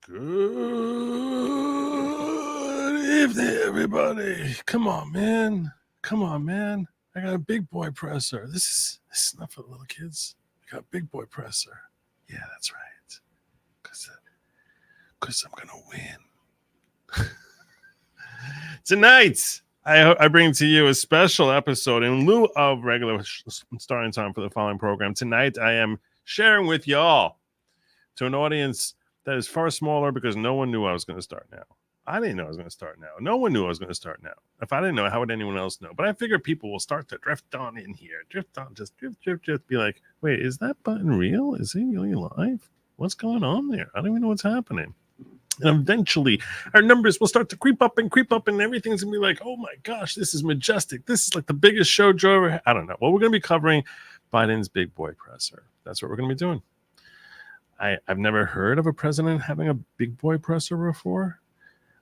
Good evening, everybody. Come on, man. I got a big boy presser. This is not for the little kids. I got a big boy presser. Yeah, that's right. Because I'm gonna win. Tonight, I bring to you a special episode in lieu of regular starting time for the following program. Tonight, I am sharing with y'all to an audience that is far smaller because no one knew I was going to start now. I didn't know I was going to start now. No one knew I was going to start now. If I didn't know, how would anyone else know? But I figure people will start to drift on in here. Drift on, just drift. Be like, wait, is that button real? Is he really live? What's going on there? I don't even know what's happening. And eventually, our numbers will start to creep up, and everything's going to be like, oh my gosh, this is majestic. This is like the biggest show Joe ever had. I don't know. Well, we're going to be covering Biden's big boy presser. That's what we're going to be doing. I've never heard of a president having a big boy presser before.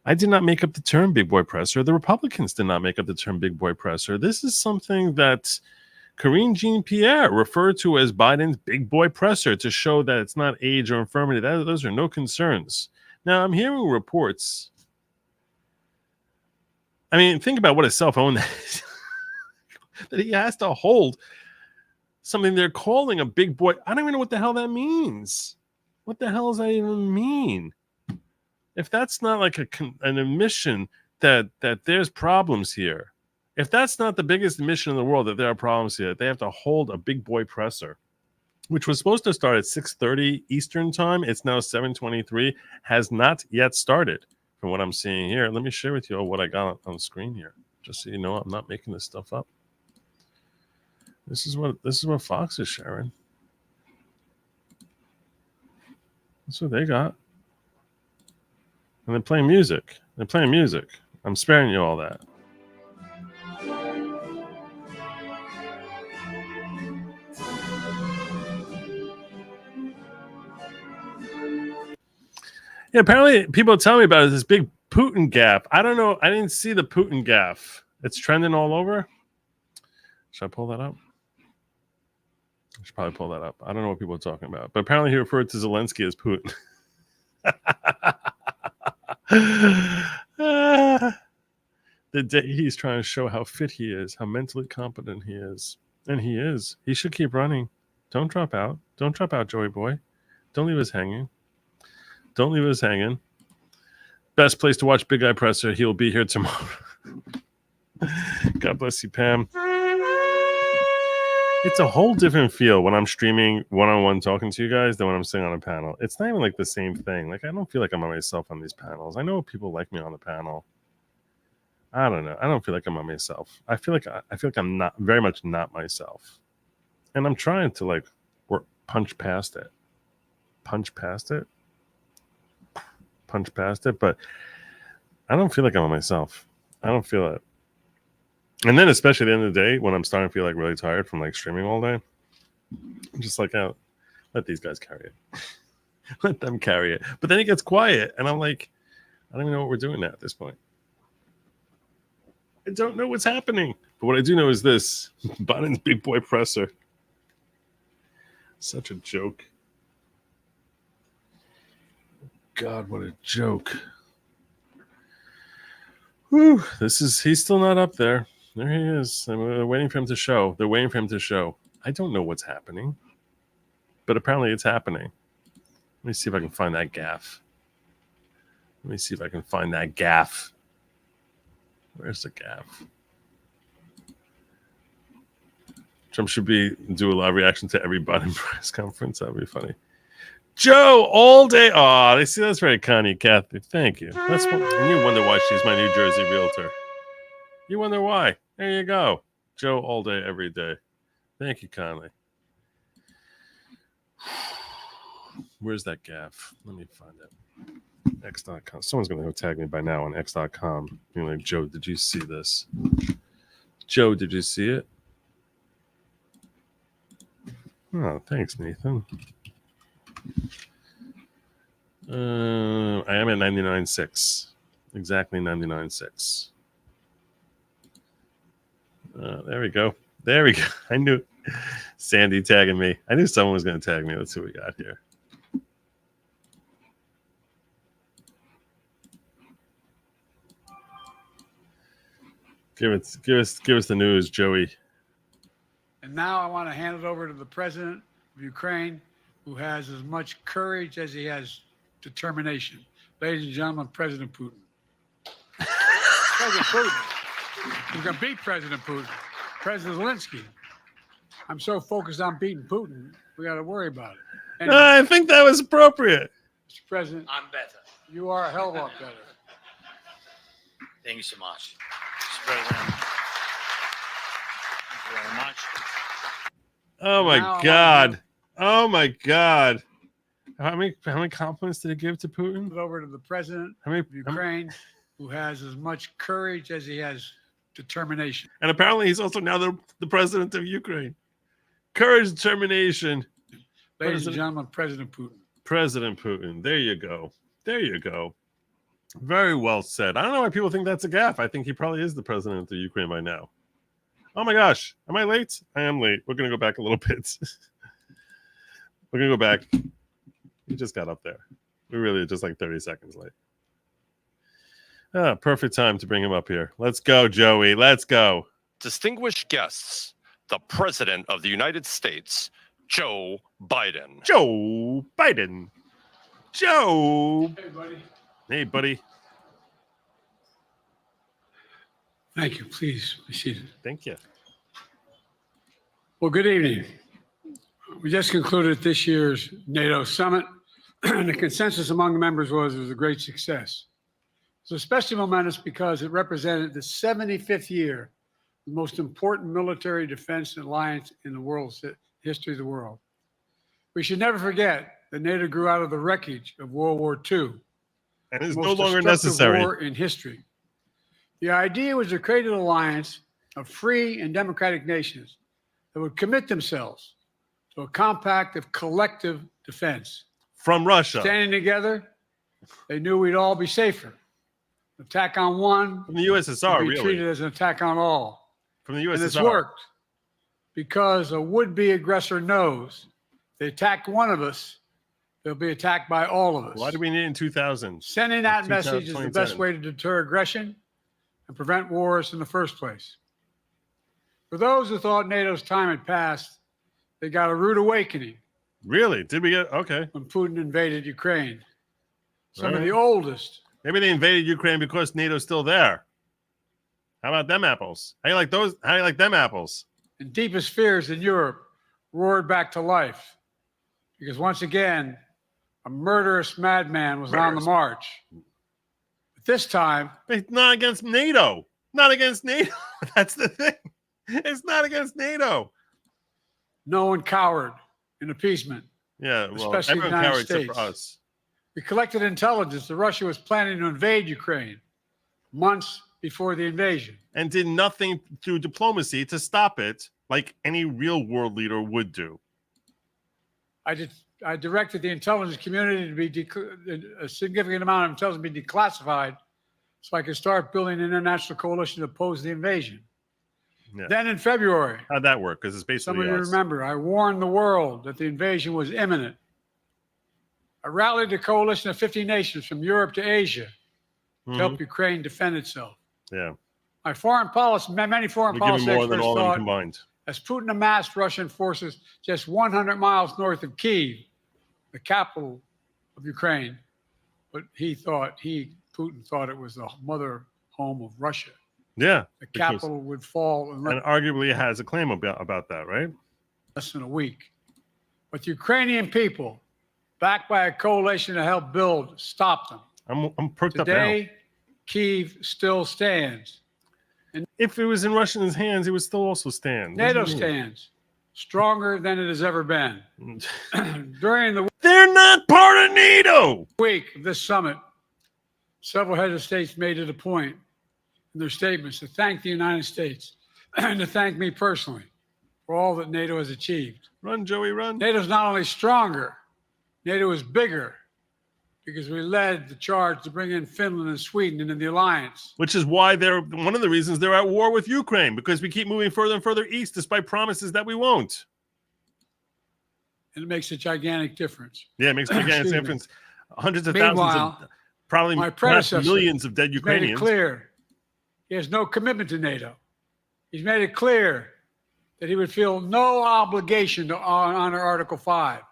I did not make up the term big boy presser. The Republicans did not make up the term big boy presser. This is something that Karine Jean-Pierre referred to as Biden's big boy presser to show that it's not age or infirmity. Those are no concerns. Now, I'm hearing reports. I mean, think about what a cell phone is. That he has to hold something they're calling a big boy. I don't even know what the hell that means. What the hell does that even mean? If that's not like an admission that there's problems here, if that's not the biggest admission in the world that there are problems here, they have to hold a big boy presser, which was supposed to start at 6:30 Eastern time. It's now 7:23, has not yet started from what I'm seeing here. Let me share with you what I got on the screen here, just so you know I'm not making this stuff up. This is what Fox is sharing. That's what they got. And they're playing music. I'm sparing you all that. Yeah, apparently people tell me about this big Putin gap. I don't know. I didn't see the Putin gaffe. It's trending all over. Should I pull that up? I should probably pull that up. I don't know what people are talking about. But apparently he referred to Zelensky as Putin. The day he's trying to show how fit he is, how mentally competent he is. And he is. He should keep running. Don't drop out. Don't drop out, Joey boy. Don't leave us hanging. Best place to watch Big Guy Presser. He'll be here tomorrow. God bless you, Pam. It's a whole different feel when I'm streaming one-on-one talking to you guys than when I'm sitting on a panel. It's not even like the same thing. Like, I don't feel like I'm on myself on these panels. I know people like me on the panel. I don't know. I don't feel like I'm on myself. I feel like I'm not very much not myself. And I'm trying to like punch past it, but I don't feel like I'm on myself. I don't feel it. And then especially at the end of the day, when I'm starting to feel like really tired from like streaming all day, I'm just like, oh, let these guys carry it. Let them carry it. But then it gets quiet and I'm like, I don't even know what we're doing now at this point. I don't know what's happening. But what I do know is this. Biden's big boy presser. Such a joke. God, what a joke. Whew, he's still not up there. There he is. They're waiting for him to show. I don't know what's happening. But apparently it's happening. Let me see if I can find that gaffe. Where's the gaffe? Trump should do a live reaction to every Biden press conference. That would be funny. Joe, all day. Oh, they see that's very kind of you, Kathy. Thank you. And you wonder why she's my New Jersey realtor. You wonder why. There you go. Joe, all day, every day. Thank you kindly. Where's that gaffe? Let me find it. X.com. Someone's going to go tag me by now on X.com. Being like, Joe, did you see this? Joe, did you see it? Oh, thanks, Nathan. I am at 99.6. Exactly 99.6. There we go. I knew Sandy tagging me. I knew someone was going to tag me. Let's see what we got here. Give us the news, Joey. And now I want to hand it over to the president of Ukraine, who has as much courage as he has determination. Ladies and gentlemen, President Putin. President Putin. He's going to beat President Putin. President Zelensky. I'm so focused on beating Putin, we got to worry about it. Anyway, I think that was appropriate. Mr. President, I'm better. you are a hell of a lot better. Thank you so much, Mr. President. Thank you very much. Oh my God! Oh my God! How many compliments did he give to Putin? Over to the president of Ukraine, who has as much courage as he has determination. And apparently, he's also now the president of Ukraine. Courage, determination. Ladies and gentlemen, President Putin. President Putin. There you go. There you go. Very well said. I don't know why people think that's a gaffe. I think he probably is the president of Ukraine by now. Oh my gosh. Am I late? I am late. We're going to go back a little bit. We're going to go back. He just got up there. We really are just like 30 seconds late. Perfect time to bring him up here. Let's go, Joey. Let's go. Distinguished guests, the President of the United States, Joe Biden. Joe Biden. Joe. Hey, buddy. Hey, buddy. Thank you. Please be seated. Thank you. Well, good evening. We just concluded this year's NATO summit, and the consensus among the members was it was a great success. It was especially momentous because it represented the 75th year, the most important military defense alliance in the world's history of the world. We should never forget that NATO grew out of the wreckage of World War II. And it's no longer necessary. War in history. The idea was to create an alliance of free and democratic nations that would commit themselves to a compact of collective defense. From Russia. Standing together, they knew we'd all be safer. An attack on one from the USSR, would be really. treated as an attack on all. From the USSR. And it's worked because a would-be aggressor knows if they attack one of us, they'll be attacked by all of us. Why do we need it in 2000? Sending that message is the best way to deter aggression and prevent wars in the first place. For those who thought NATO's time had passed, they got a rude awakening. Really? Did we get okay? When Putin invaded Ukraine. Some of the oldest. Maybe they invaded Ukraine because NATO's still there. How about them apples? How do you like those? How do you like them apples? And deepest fears in Europe roared back to life. Because once again, a murderous madman was on the march. But this time, it's not against NATO. Not against NATO. That's the thing. It's not against NATO. No one cowered in appeasement. Yeah, well, especially the United cowered States. except for us. We collected intelligence that Russia was planning to invade Ukraine months before the invasion. And did nothing through diplomacy to stop it, like any real world leader would do. I directed the intelligence community to be a significant amount of intelligence be declassified so I could start building an international coalition to oppose the invasion. Yeah. Then in February, how'd that work? Because it's basically some of you remember, I warned the world that the invasion was imminent. I rallied a coalition of 50 nations from Europe to Asia to help Ukraine defend itself. Yeah. My foreign policy, many foreign policy more than experts all of them thought, combined. as Putin amassed Russian forces just 100 miles north of Kyiv, the capital of Ukraine, but Putin thought it was the mother home of Russia. Yeah. The capital would fall in and arguably has a claim about that, right? Less than a week. But the Ukrainian people, backed by a coalition to help build, stopped them. I'm perked up now. Today, Kyiv still stands. And if it was in Russians' hands, it would still also stand. NATO stands stronger than it has ever been. They're not part of NATO. Week of this summit, several heads of states made it a point in their statements to thank the United States and to thank me personally for all that NATO has achieved. Run, Joey, run. NATO's not only stronger, NATO is bigger because we led the charge to bring in Finland and Sweden into the alliance. Which is why they're one of the reasons they're at war with Ukraine, because we keep moving further and further east despite promises that we won't. And it makes a gigantic difference. Yeah, it makes a gigantic difference. Hundreds of thousands of, probably my predecessor millions of dead Ukrainians. made it clear he has no commitment to NATO. He's made it clear that he would feel no obligation to honor Article 5.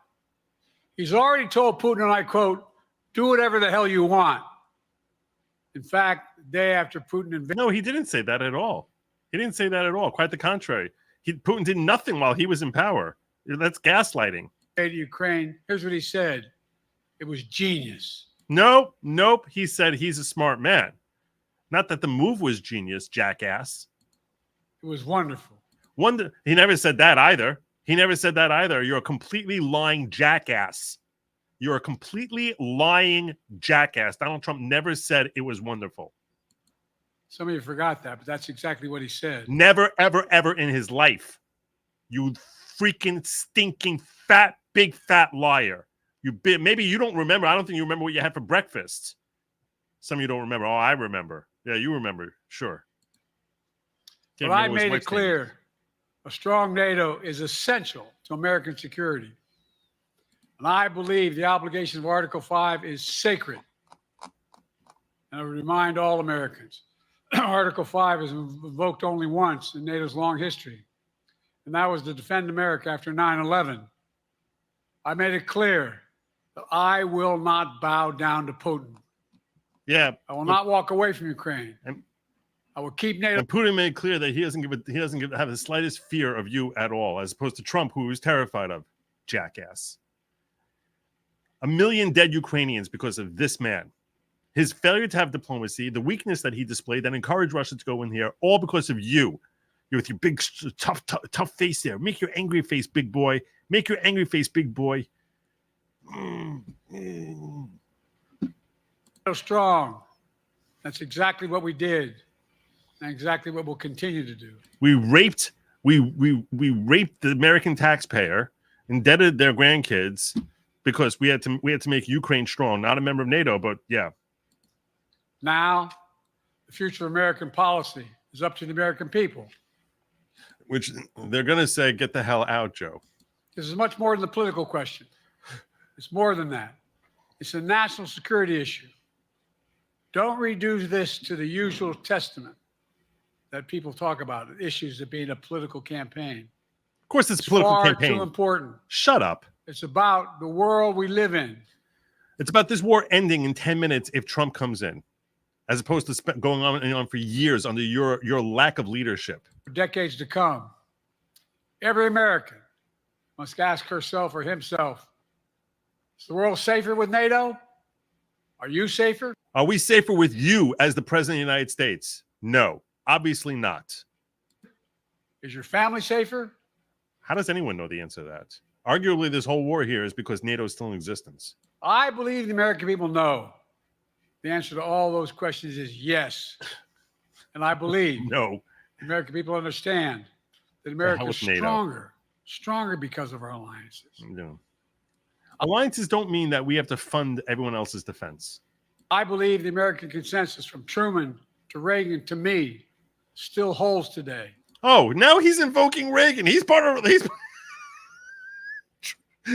He's already told Putin, and I quote, "Do whatever the hell you want." In fact, the day after Putin invaded... No, he didn't say that at all. He didn't say that at all. Quite the contrary. Putin did nothing while he was in power. That's gaslighting. Ukraine, here's what he said. It was genius. Nope. He said he's a smart man. Not that the move was genius, jackass. It was wonderful. He never said that either. You're a completely lying jackass. You're a completely lying jackass. Donald Trump never said it was wonderful. Some of you forgot that, but that's exactly what he said. Never, ever, ever in his life. You freaking stinking big fat liar. Maybe you don't remember. I don't think you remember what you had for breakfast. Some of you don't remember. Oh, I remember. Yeah, you remember. Sure. But I made it clear a strong NATO is essential to American security. And I believe the obligation of Article 5 is sacred. And I would remind all Americans, Article 5 is invoked only once in NATO's long history, and that was to defend America after 9/11. I made it clear that I will not bow down to Putin. Yeah, I will not walk away from Ukraine. I will keep NATO. And Putin made clear that he doesn't have the slightest fear of you at all, as opposed to Trump, who he was terrified of. Jackass. 1 million dead Ukrainians because of this man. His failure to have diplomacy, the weakness that he displayed that encouraged Russia to go in here, all because of you. You're with your big, tough face there. Make your angry face, big boy. Make your angry face, big boy. So strong. That's exactly what we did, and exactly what we'll continue to do. We raped the American taxpayer, indebted their grandkids, because we had to make Ukraine strong. Not a member of NATO, but yeah. Now, the future of American policy is up to the American people. Which they're going to say, get the hell out, Joe. This is much more than the political question. It's more than that. It's a national security issue. Don't reduce this to the usual testament that people talk about, issues of being a political campaign. Of course, it's a political far campaign. Too important. Shut up. It's about the world we live in. It's about this war ending in 10 minutes if Trump comes in, as opposed to going on and on for years under your lack of leadership. For decades to come, every American must ask herself or himself, is the world safer with NATO? Are you safer? Are we safer with you as the president of the United States? No, obviously not. Is your family safer? How does anyone know the answer to that? Arguably, this whole war here is because NATO is still in existence. I believe the American people know the answer to all those questions is yes. And I believe No. the American people understand that America is stronger because of our alliances. No. Alliances don't mean that we have to fund everyone else's defense. I believe the American consensus from Truman to Reagan to me still holds today. Oh, now he's invoking Reagan. He's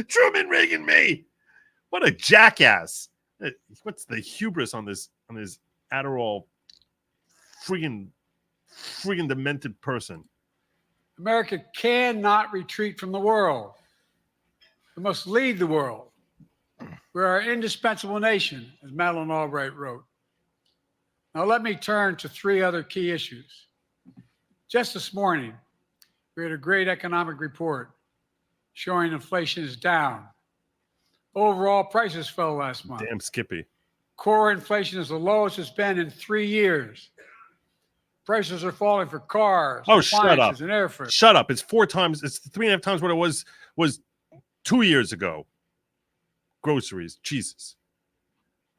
Truman, Reagan, me. What a jackass. What's the hubris on this Adderall freaking demented person? America cannot retreat from the world. We must lead the world. We're an indispensable nation, as Madeleine Albright wrote. Now let me turn to 3 other key issues. Just this morning, we had a great economic report showing inflation is down. Overall prices fell last month. Damn Skippy. Core inflation is the lowest it's been in 3 years. Prices are falling for cars, shut up. and airfare. Shut up. It's 3.5 times what it was 2 years ago. Groceries. Jesus.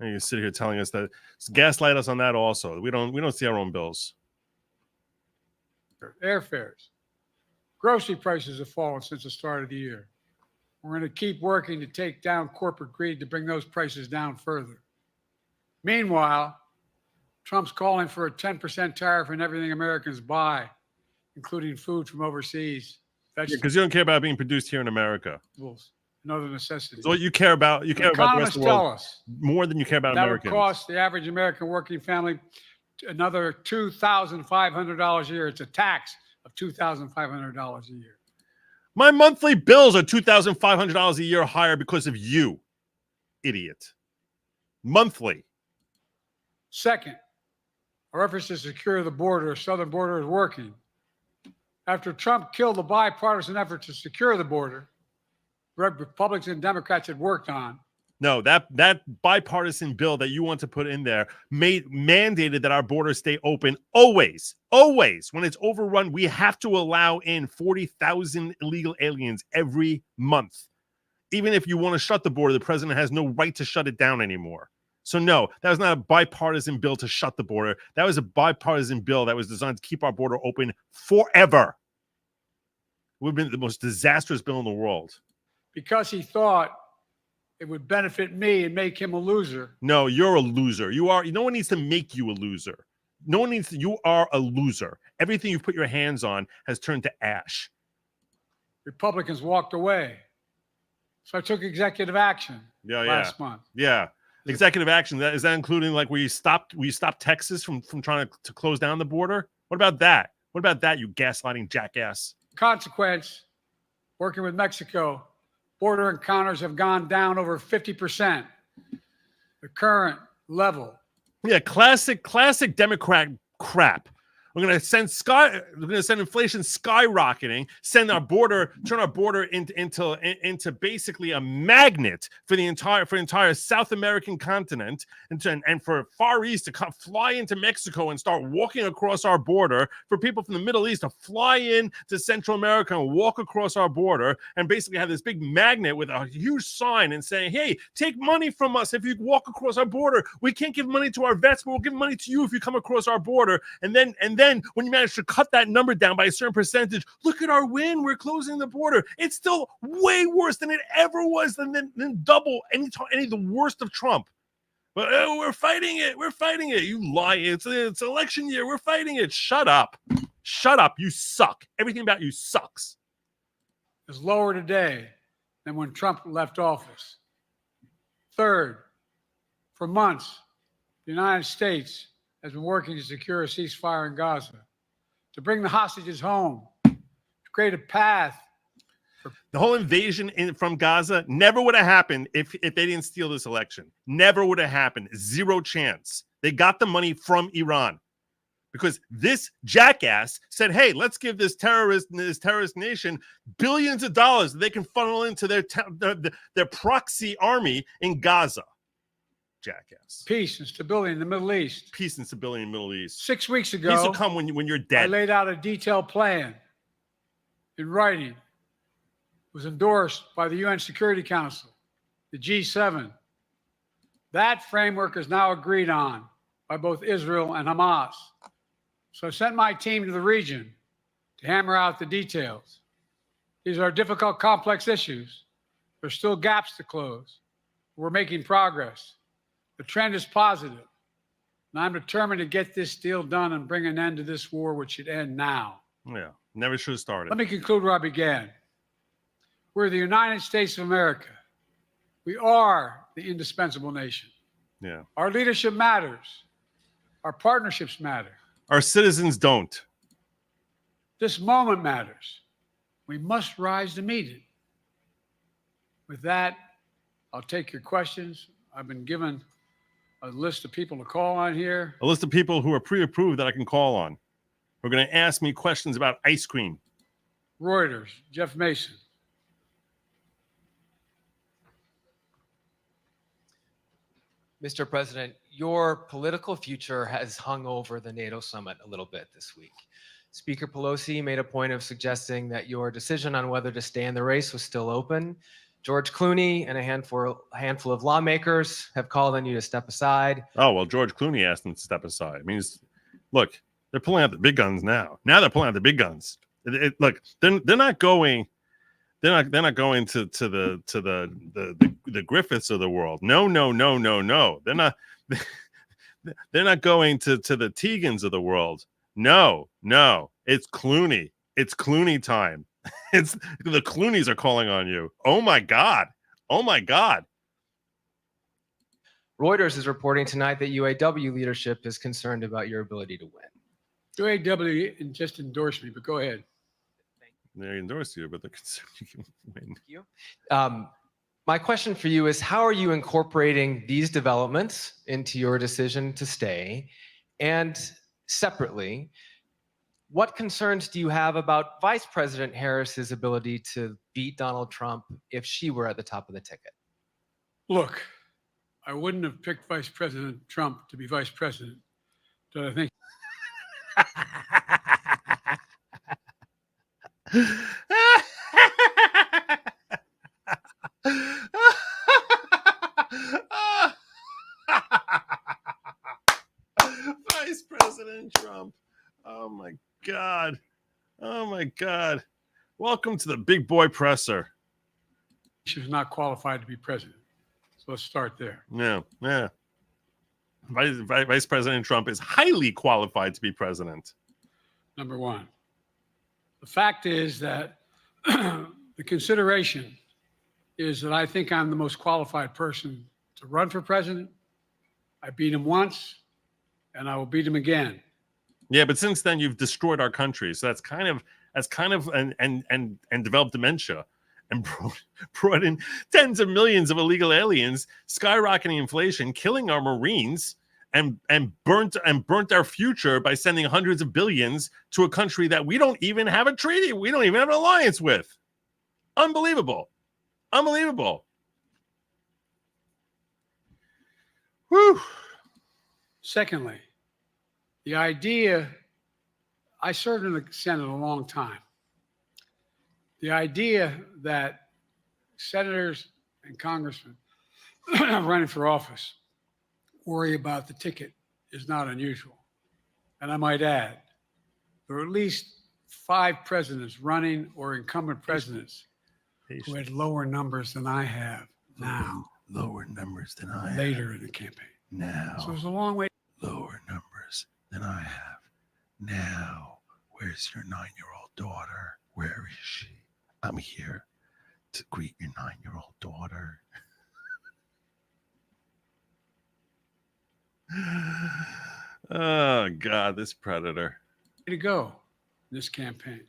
And you sit here telling us that, gaslight us on that also. We don't see our own bills. Airfares. Grocery prices have fallen since the start of the year. We're going to keep working to take down corporate greed to bring those prices down further. Meanwhile, Trump's calling for a 10% tariff on everything Americans buy, including food from overseas, vegetables, Because you don't care about being produced here in America. and other necessities. So what you care about, you care about the rest of the world us more than you care about that Americans. would cost the average American working family another $2,500 a year. It's a tax of $2,500 a year. My monthly bills are $2,500 a year higher because of you, idiot. Monthly. Second, our efforts to secure the border, southern border, is working. After Trump killed the bipartisan effort to secure the border, Republicans and Democrats had worked on. No, that bipartisan bill that you want to put in there mandated that our borders stay open always. Always. When it's overrun, we have to allow in 40,000 illegal aliens every month. Even if you want to shut the border, the president has no right to shut it down anymore. So no, that was not a bipartisan bill to shut the border. That was a bipartisan bill that was designed to keep our border open forever. It would have been the most disastrous bill in the world. Because he thought it would benefit me and make him a loser. No, you're a loser. You are. No one needs to make you a loser. No one needs to. You are a loser. Everything you've put your hands on has turned to ash. Republicans walked away. So I took executive action last month. Yeah. Executive action. Is that including like we stopped Texas from trying to close down the border? What about that? What about that, you gaslighting jackass? Consequence, working with Mexico, border encounters have gone down over 50%. The current level. Yeah, classic Democrat crap. We're gonna send inflation skyrocketing, turn our border into basically a magnet for the entire South American continent, and for Far East to fly into Mexico and start walking across our border, for people from the Middle East to fly in to Central America and walk across our border, and basically have this big magnet with a huge sign and saying, "Hey, take money from us if you walk across our border. We can't give money to our vets, but we'll give money to you if you come across our border." And then when you manage to cut that number down by a certain percentage, look at our win. We're closing the border. It's still way worse than it ever was, than double any of the worst of Trump. But we're fighting it. We're fighting it. You lie. It's election year. We're fighting it. Shut up. Shut up. You suck. Everything about you sucks. Is lower today than when Trump left office. Third, for months, the United States has been working to secure a ceasefire in Gaza, to bring the hostages home, to create a path. The whole invasion from Gaza never would have happened if they didn't steal this election. Never would have happened. Zero chance. They got the money from Iran because this jackass said, "Hey, let's give this terrorist nation billions of dollars that they can funnel into their proxy army in Gaza." Jackass. Peace and stability in the Middle East. Peace and stability in the Middle East. 6 weeks ago, peace will come when you're dead. I laid out a detailed plan in writing. It was endorsed by the UN Security Council, the G7. That framework is now agreed on by both Israel and Hamas. So I sent my team to the region to hammer out the details. These are difficult, complex issues. There's still gaps to close. We're making progress. The trend is positive, and I'm determined to get this deal done and bring an end to this war, which should end now. Yeah, never should have started. Let me conclude where I began. We're the United States of America. We are the indispensable nation. Yeah. Our leadership matters. Our partnerships matter. Our citizens don't. This moment matters. We must rise to meet it. With that, I'll take your questions. I've been given a list of people to call on here. A list of people who are pre-approved that I can call on. Who are going to ask me questions about ice cream. Reuters, Jeff Mason. Mr. President, your political future has hung over the NATO summit a little bit this week. Speaker Pelosi made a point of suggesting that your decision on whether to stay in the race was still open. George Clooney and a handful of lawmakers have called on you to step aside. Oh, well, George Clooney asked them to step aside. It means, look, they're pulling out the big guns now. Now they're pulling out the big guns. Look, they're not going. They're not going to the Griffiths of the world. No. They're not going to the Tegans of the world. No. It's Clooney. It's Clooney time. It's the Clooneys are calling on you. Oh my God. Reuters is reporting tonight that UAW leadership is concerned about your ability to win. UAW just endorsed me, but go ahead. They endorse you, but they're concerned you can win. Thank you. My question for you is, how are you incorporating these developments into your decision to stay? And separately, what concerns do you have about Vice President Harris's ability to beat Donald Trump if she were at the top of the ticket? Look, I wouldn't have picked Vice President Trump to be vice president, but I think Vice President Trump. Oh my God. Oh my God. Welcome to the big boy presser. she was not qualified to be president. So let's start there. Yeah. Vice President Trump is highly qualified to be president. Number one. The fact is that the consideration is that I think I'm the most qualified person to run for president. I beat him once, and I will beat him again. Yeah, but since then you've destroyed our country. So that's kind of and developed dementia and brought in tens of millions of illegal aliens, skyrocketing inflation, killing our Marines, and burnt our future by sending hundreds of billions to a country that we don't even have a treaty, we don't even have an alliance with. Unbelievable. Whew. Secondly, the idea, I served in the Senate a long time. The idea that senators and congressmen running for office worry about the ticket is not unusual. And I might add, there are at least 5 presidents running or incumbent presidents who had lower numbers than I have now. Lower numbers than I have Later in the campaign. now. So it's a long way. Lower numbers than I have now. Where's your 9-year-old daughter? Where is she? I'm here to greet your 9-year-old daughter. Oh God, this predator. To go in this campaign.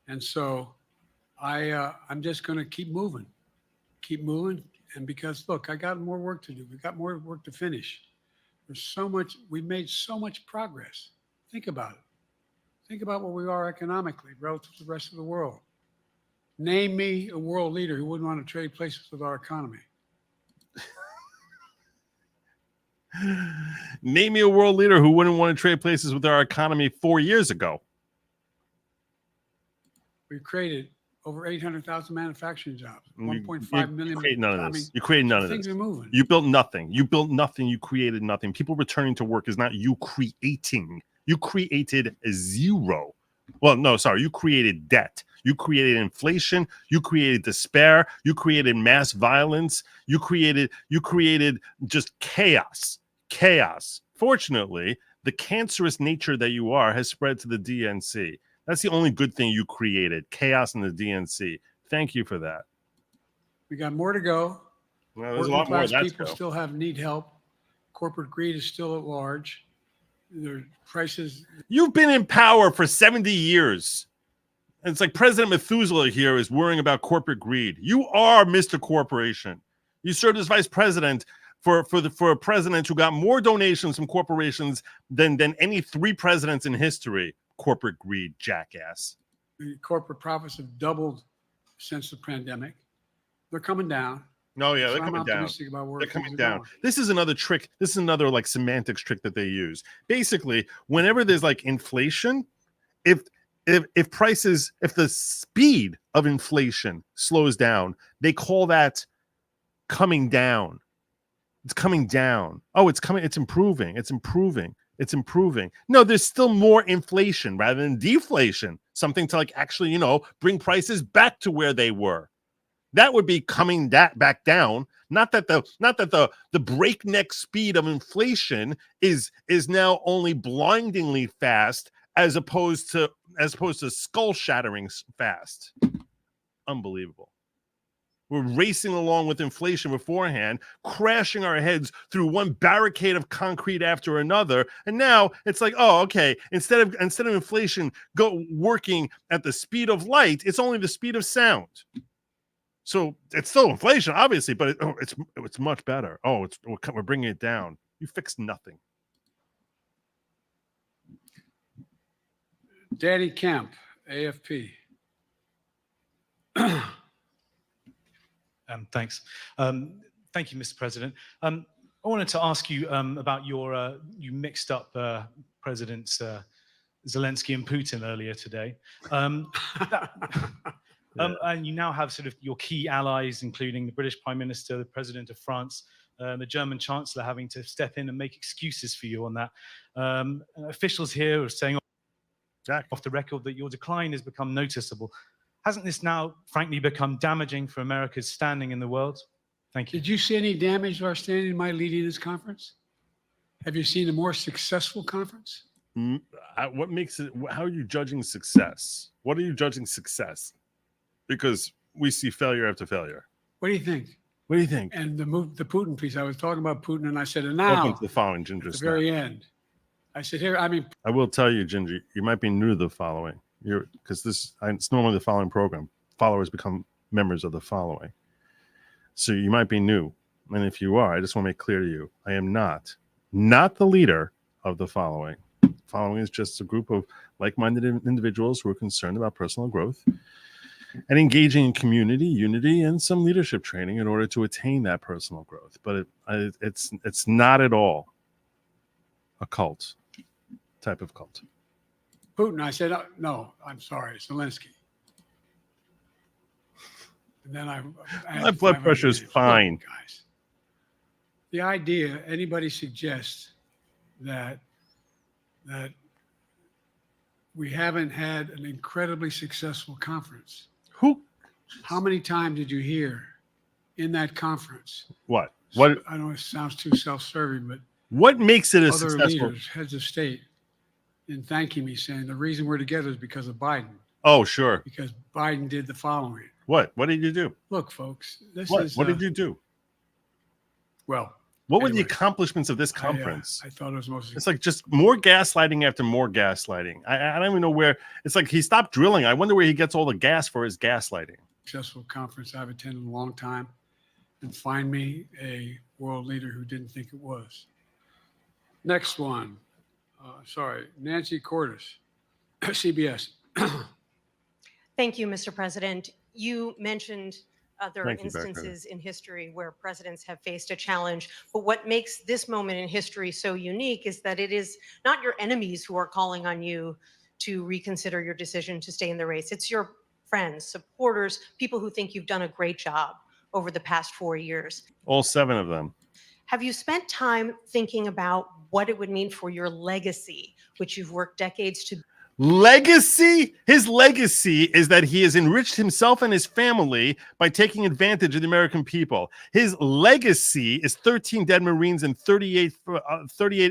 And so I'm just going to keep moving. And because, look, I got more work to do. We got more work to finish. There's so much, we made so much progress. Think about it. Think about where we are economically relative to the rest of the world. Name me a world leader who wouldn't want to trade places with our economy. Name me a world leader who wouldn't want to trade places with our economy 4 years ago. We've created over 800,000 manufacturing jobs, You 1.5 million. created none of I this. mean, You created none of things this. are moving. You built nothing. You created nothing. People returning to work is not you creating. You created a zero. Well, no, sorry. You created debt. You created inflation. You created despair. You created mass violence. You created just chaos. Fortunately, the cancerous nature that you are has spread to the DNC. That's the only good thing you created, chaos in the DNC. Thank you for that. We got more to go. Well, there's a lot more of Working class that to people go. still need help. Corporate greed is still at large. Their prices. You've been in power for 70 years. And it's like President Methuselah here is worrying about corporate greed. You are Mr. Corporation. You served as vice president for a president who got more donations from corporations than any 3 presidents in history. Corporate greed, jackass. The corporate profits have doubled since the pandemic. They're coming down. No, yeah, So they're I'm coming down. optimistic about where They're things coming are down. going. This is another trick. This is another like semantics trick that they use. Basically, whenever there's like inflation, if the speed of inflation slows down, they call that coming down. It's coming down. Oh, it's coming. It's improving. It's improving. It's improving. No, there's still more inflation rather than deflation. Something to like actually, bring prices back to where they were. That would be coming back down. Not that the breakneck speed of inflation is now only blindingly fast as opposed to skull-shattering fast. Unbelievable. We're racing along with inflation beforehand, crashing our heads through one barricade of concrete after another. And now it's like, oh, okay, instead of inflation working at the speed of light, it's only the speed of sound. So it's still inflation, obviously, but it's much better. Oh, we're bringing it down. You fixed nothing. Danny Kemp, AFP. Thanks. Thank you, Mr. President. I wanted to ask you about your, you mixed up Presidents Zelensky and Putin earlier today. And you now have sort of your key allies, including the British Prime Minister, the President of France, the German Chancellor having to step in and make excuses for you on that. Officials here are saying off the record that your decline has become noticeable. Hasn't this now, frankly, become damaging for America's standing in the world? Thank you. Did you see any damage to our standing by leading this conference? Have you seen a more successful conference? What makes it? How are you judging success? What are you judging success? Because we see failure after failure. What do you think? What do you think? And the Putin piece, I was talking about Putin, and I said, and now, welcome to the following, Ginger. at the very end, I said, here, I mean, I will tell you, Ginger, you might be new to the following. Because it's normally the following program. Followers become members of the following. So you might be new. And if you are, I just want to make clear to you, I am not the leader of the following. Following is just a group of like-minded individuals who are concerned about personal growth and engaging in community, unity, and some leadership training in order to attain that personal growth. But it's not at all a cult type of cult. Putin, I said, no, I'm sorry, Zelensky. And then my blood pressure is fine. Guys, the idea anybody suggests that we haven't had an incredibly successful conference. How many times did you hear in that conference? What? I know it sounds too self-serving, but what makes it a other successful? leaders, heads of state, in thanking me, saying the reason we're together is because of Biden. Oh, sure. Because Biden did the following. What? What did you do? Look, folks, What did you do? Well, what were the accomplishments of this conference? I thought it was mostly. It's like just more gaslighting after more gaslighting. I don't even know where. It's like he stopped drilling. I wonder where he gets all the gas for his gaslighting. Successful conference I've attended in a long time, and find me a world leader who didn't think it was. Next one. Nancy Cordes, CBS. Thank you, Mr. President. You mentioned other Thank you, instances in history where presidents have faced a challenge, but what makes this moment in history so unique is that it is not your enemies who are calling on you to reconsider your decision to stay in the race. It's your friends, supporters, people who think you've done a great job over the past 4 years. All 7 of them. Have you spent time thinking about what it would mean for your legacy, which you've worked decades to? Legacy? His legacy is that he has enriched himself and his family by taking advantage of the American people. His legacy is 13 dead Marines and 38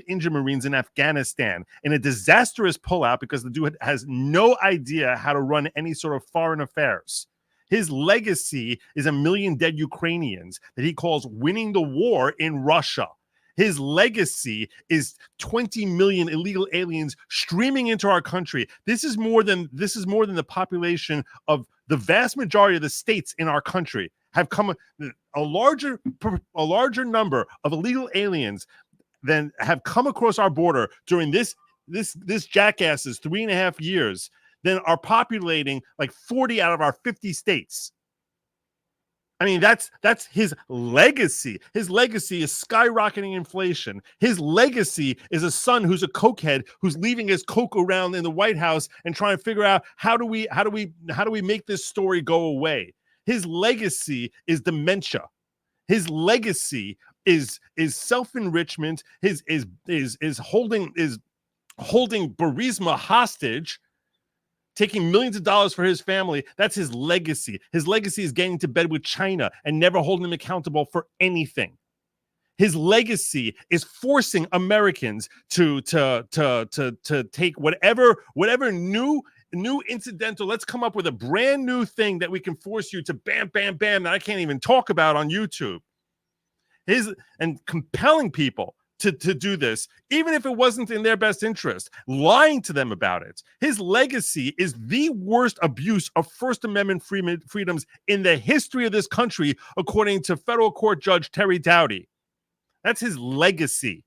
injured Marines in Afghanistan in a disastrous pullout because the dude has no idea how to run any sort of foreign affairs. His legacy is 1 million dead Ukrainians that he calls winning the war in Russia. His legacy is 20 million illegal aliens streaming into our country. This is more than the population of the vast majority of the states in our country have come. A larger number of illegal aliens than have come across our border during this jackass's 3.5 years than are populating like 40 out of our 50 states. I mean, that's his legacy. His legacy is skyrocketing inflation. His legacy is a son who's a cokehead who's leaving his coke around in the White House and trying to figure out how do we make this story go away. His legacy is dementia. His legacy is self-enrichment. Is holding Burisma hostage, taking millions of dollars for his family. That's his legacy. His legacy is getting to bed with China and never holding them accountable for anything. His legacy is forcing Americans to take whatever new new incidental. Let's come up with a brand new thing that we can force you to bam, bam, bam that I can't even talk about on YouTube. And compelling people to do this, even if it wasn't in their best interest, lying to them about it. His legacy is the worst abuse of First Amendment freedoms in the history of this country, according to federal court judge Terry Dowdy. That's his legacy.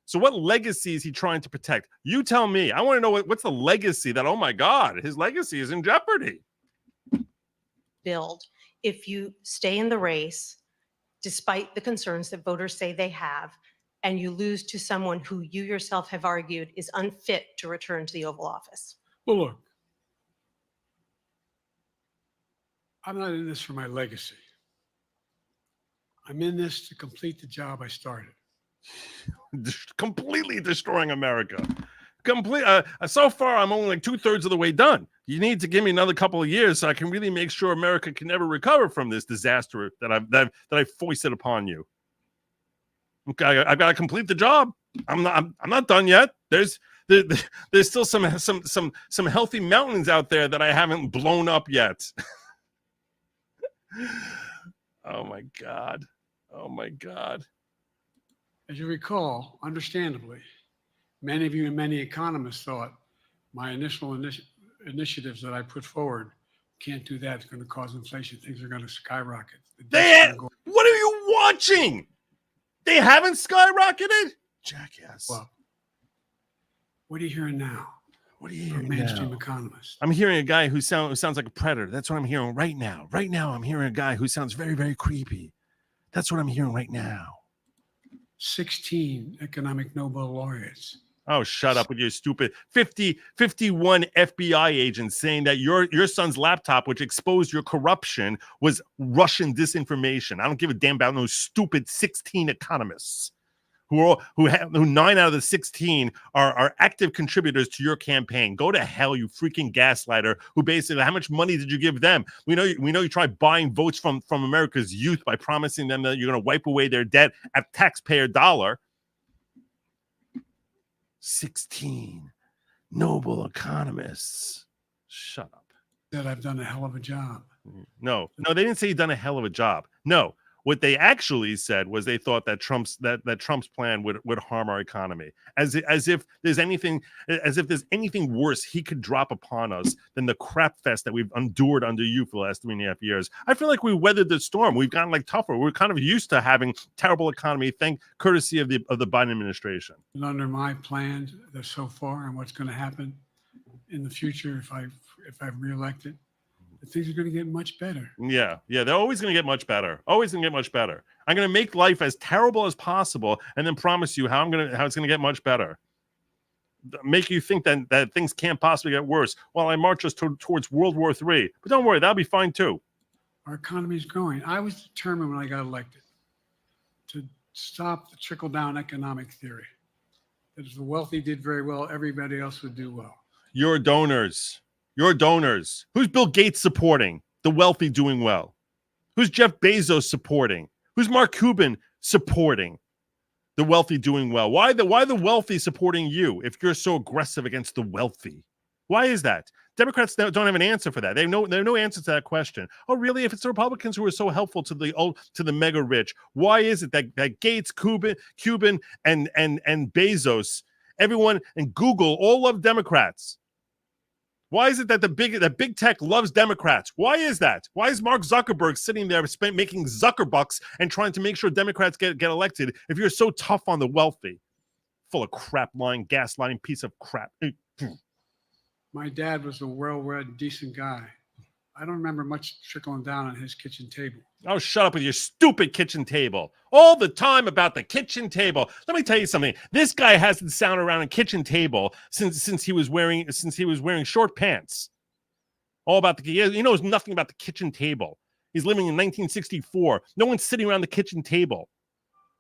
So what legacy is he trying to protect? You tell me. I want to know what's the legacy that, oh my God, his legacy is in jeopardy. Build if you stay in the race, despite the concerns that voters say they have, and you lose to someone who you yourself have argued is unfit to return to the Oval Office? Well, look, I'm not in this for my legacy. I'm in this to complete the job I started. Completely destroying America. So far, I'm only like 2/3 of the way done. You need to give me another couple of years so I can really make sure America can never recover from this disaster that I foisted upon you. Okay, I've got to complete the job. I'm not done yet. There's still some healthy mountains out there that I haven't blown up yet. Oh my God. Oh my God. As you recall, understandably, many of you and many economists thought my initial initiatives that I put forward can't do that. It's going to cause inflation. Things are going to skyrocket. What are you watching? They haven't skyrocketed? Jackass. Well, what are you hearing now? What are you From hearing mainstream now? economists? I'm hearing a guy who sounds like a predator. That's what I'm hearing right now. Right now, I'm hearing a guy who sounds very, very creepy. That's what I'm hearing right now. 16 economic Nobel laureates. Oh, shut up with your stupid 51 FBI agents saying that your son's laptop, which exposed your corruption, was Russian disinformation. I don't give a damn about those stupid 16 economists who 9 out of the 16 are active contributors to your campaign. Go to hell, you freaking gaslighter! Who basically, how much money did you give them? We know you tried buying votes from America's youth by promising them that you're going to wipe away their debt at taxpayer dollar. 16 noble economists. Shut up. That I've done a hell of a job. No, they didn't say you've done a hell of a job. No, what they actually said was they thought that Trump's plan would harm our economy, as if there's anything worse he could drop upon us than the crap fest that we've endured under you for the last 3.5 years. I feel like we weathered the storm. We've gotten like tougher. We're kind of used to having terrible economy, courtesy of the Biden administration. And under my plans so far and what's going to happen in the future if I'm reelected, things are going to get much better. Yeah, they're always going to get much better. Always going to get much better. I'm going to make life as terrible as possible, and then promise you how it's going to get much better. Make you think that things can't possibly get worse while I march us towards World War III. But don't worry, that'll be fine too. Our economy is growing. I was determined when I got elected to stop the trickle-down economic theory. That if the wealthy did very well, everybody else would do well. Your donors. Who's Bill Gates supporting? The wealthy doing well. Who's Jeff Bezos supporting? Who's Mark Cuban supporting? The wealthy doing well. Why the wealthy supporting you if you're so aggressive against the wealthy? Why is that? Democrats don't have an answer for that. They have no answer to that question. Oh, really? If it's the Republicans who are so helpful to the mega rich, why is it that Gates, Cuban, and Bezos, everyone, and Google all love Democrats? Why is it that big tech loves Democrats? Why is that? Why is Mark Zuckerberg sitting there making Zuckerbucks and trying to make sure Democrats get elected if you're so tough on the wealthy? Full of crap, lying, gaslighting piece of crap. My dad was a well-read, decent guy. I don't remember much trickling down on his kitchen table. Oh, shut up with your stupid kitchen table. All the time about the kitchen table. Let me tell you something. This guy hasn't sounded around a kitchen table since he was wearing short pants. All about he knows nothing about the kitchen table. He's living in 1964. No one's sitting around the kitchen table.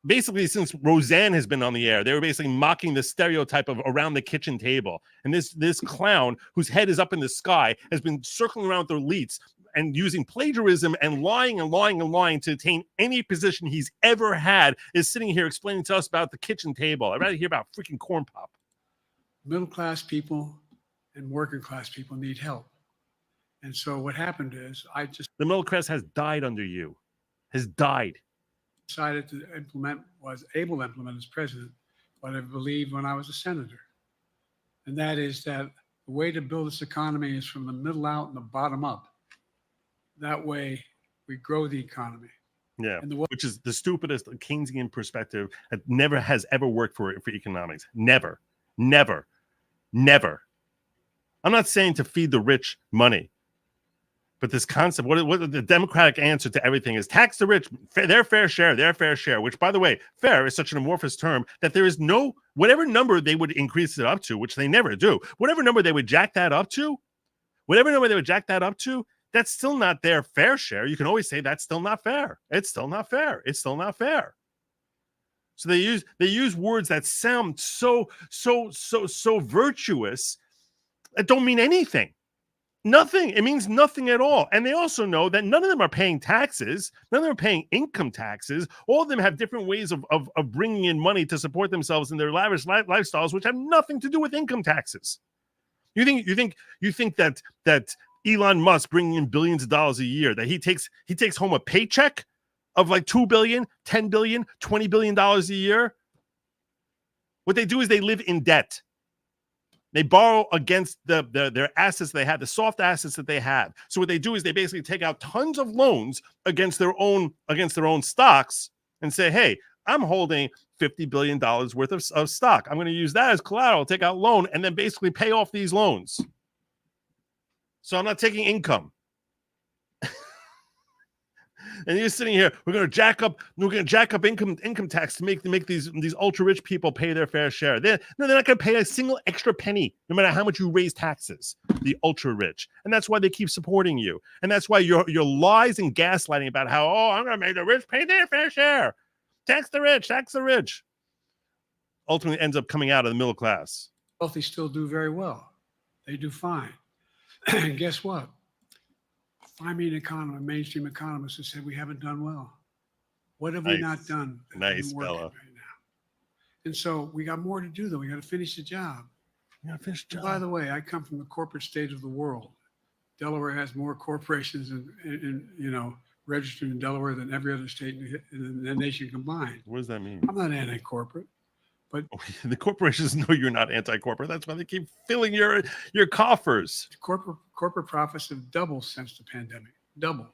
Basically, since Roseanne has been on the air, they were basically mocking the stereotype of around the kitchen table. And this clown whose head is up in the sky has been circling around with the elites and using plagiarism and lying to attain any position he's ever had is sitting here explaining to us about the kitchen table. I'd rather hear about freaking corn pop. Middle-class people and working class people need help. And so what happened is I just The middle class has died under you, has died. decided to implement, was able to implement as president, what I believed when I was a senator. And that is that the way to build this economy is from the middle out and the bottom up. That way we grow the economy. Yeah, And the which is the stupidest Keynesian perspective that never has ever worked for economics. Never, never, never. I'm not saying to feed the rich money, but this concept, what the democratic answer to everything is tax the rich, their fair share, which, by the way, fair is such an amorphous term that there is no, whatever number they would increase it up to, which they never do, whatever number they would jack that up to, that's still not their fair share. You can always say that's still not fair. It's still not fair. It's still not fair. So they use words that sound so virtuous that don't mean anything. Nothing. It means nothing at all. And they also know that none of them are paying taxes. None of them are paying income taxes. All of them have different ways of bringing in money to support themselves in their lavish lifestyles, which have nothing to do with income taxes. You think that Elon Musk bringing in billions of dollars a year, that he takes home a paycheck of like $2 billion, $10 billion, $20 billion a year? What they do is they live in debt. They borrow against their assets they have, the soft assets that they have. So what they do is they basically take out tons of loans against their own stocks and say, hey, I'm holding $50 billion worth of stock. I'm going to use that as collateral, take out loan, and then basically pay off these loans. So I'm not taking income. And you're sitting here, we're going to jack up income tax to make these ultra rich people pay their fair share. They're not going to pay a single extra penny, no matter how much you raise taxes. The ultra rich, and that's why they keep supporting you, and that's why your lies and gaslighting about how I'm going to make the rich pay their fair share, tax the rich, ultimately ends up coming out of the middle class. wealthy still do very well. They do fine. And guess what? Find me an economist, mainstream economist, who said we haven't done well. What have we not done? Nice, fella. Right now? And so we got more to do, though. We got to finish the job. And by the way, I come from the corporate state of the world. Delaware has more corporations registered in Delaware than every other state in the nation combined. What does that mean? I'm not anti-corporate, but the corporations know you're not anti-corporate. That's why they keep filling your coffers. corporate profits have doubled since the pandemic. Double.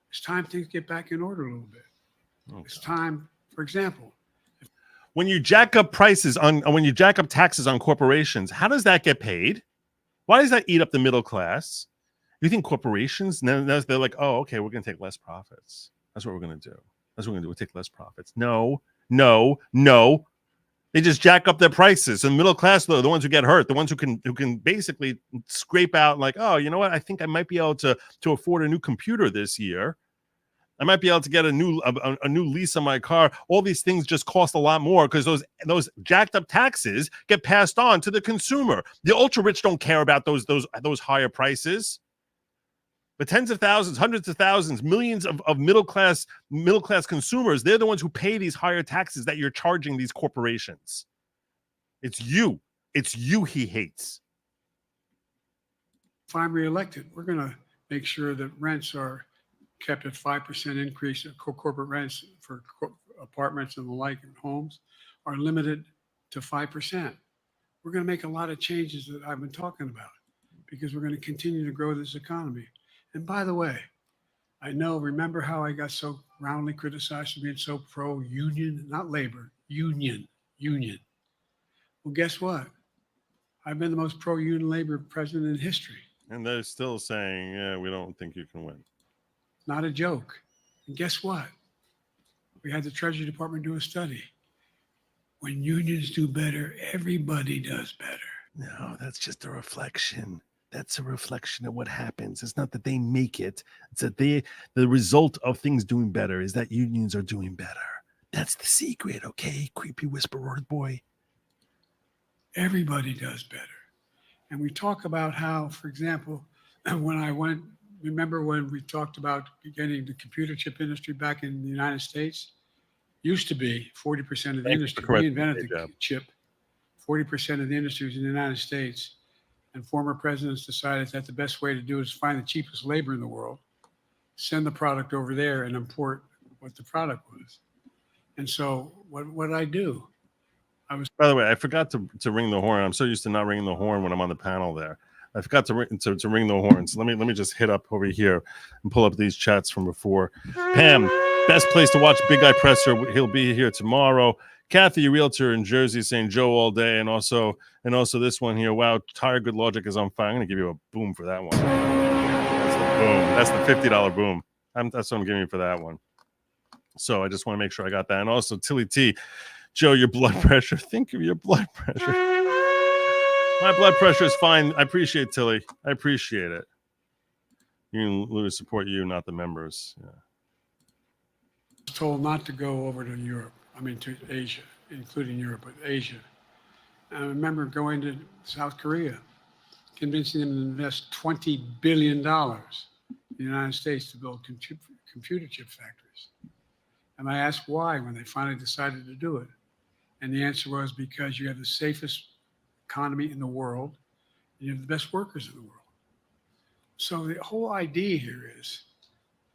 It's time things get back in order a little bit. Okay. It's time, for example, when you jack up taxes on corporations, how does that get paid? Why does that eat up the middle class? You think corporations, they're like, oh, okay, we're going to take less profits. That's what we're going to do. That's what we're going to do. We'll take less profits. No. They just jack up their prices. And middle class, though, the ones who get hurt, the ones who can basically scrape out like, oh, you know what? I think I might be able to afford a new computer this year. I might be able to get a new lease on my car. All these things just cost a lot more because those jacked up taxes get passed on to the consumer. The ultra rich don't care about those higher prices. But tens of thousands, hundreds of thousands, millions of middle class consumers, they're the ones who pay these higher taxes that you're charging these corporations. It's you he hates. if I'm reelected, we're going to make sure that rents are kept at 5% increase. Corporate rents for apartments and the like and homes are limited to 5%. We're going to make a lot of changes that I've been talking about because we're going to continue to grow this economy. And by the way, remember how I got so roundly criticized for being so pro-union, not labor, union. Well, guess what? I've been the most pro-union labor president in history. And they're still saying, yeah, we don't think you can win. Not a joke. And guess what? We had the Treasury Department do a study. When unions do better, everybody does better. No, that's just a reflection. That's a reflection of what happens. It's not that they make it. It's that the result of things doing better is that unions are doing better. That's the secret, okay? Creepy whisperer boy. Everybody does better. And we talk about how, for example, remember when we talked about getting the computer chip industry back in the United States? Used to be 40% of the industry. We invented the chip. 40% of the industry was in the United States. And former presidents decided that the best way to do it is find the cheapest labor in the world, send the product over there and import what the product was. And so what did I do? By the way, I forgot to ring the horn. I'm so used to not ringing the horn when I'm on the panel there. I forgot to ring the horn. So let me just hit up over here and pull up these chats from before. Pam, best place to watch Big Guy Presser. He'll be here tomorrow. Kathy, a realtor in Jersey, saying Joe all day, and also this one here. Wow, Tired Good Logic is on fire. I'm gonna give you a boom for that one. That's the boom. That's the $50 boom. That's what I'm giving you for that one. So I just want to make sure I got that. And also Tilly T, Joe, your blood pressure. Think of your blood pressure. My blood pressure is fine. I appreciate Tilly. I appreciate it. You and Louis support you, not the members. Yeah. I was told not to go over to Europe. I mean, to Asia, including Europe, but Asia. I remember going to South Korea, convincing them to invest $20 billion in the United States to build computer chip factories. And I asked why when they finally decided to do it. And the answer was because you have the safest economy in the world, and you have the best workers in the world. So the whole idea here is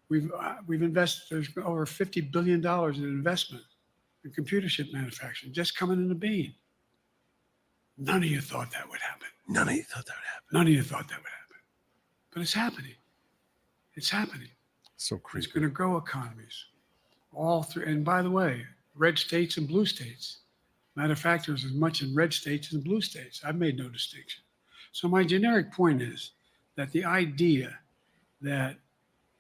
we've invested, there's over $50 billion in investment in computer chip manufacturing just coming into being. None of you thought that would happen. None of you thought that would happen. None of you thought that would happen. But it's happening. It's happening. So creepy. It's going to grow economies all through. And by the way, red states and blue states. Matter of fact, there's as much in red states as in blue states. I've made no distinction. So my generic point is that the idea that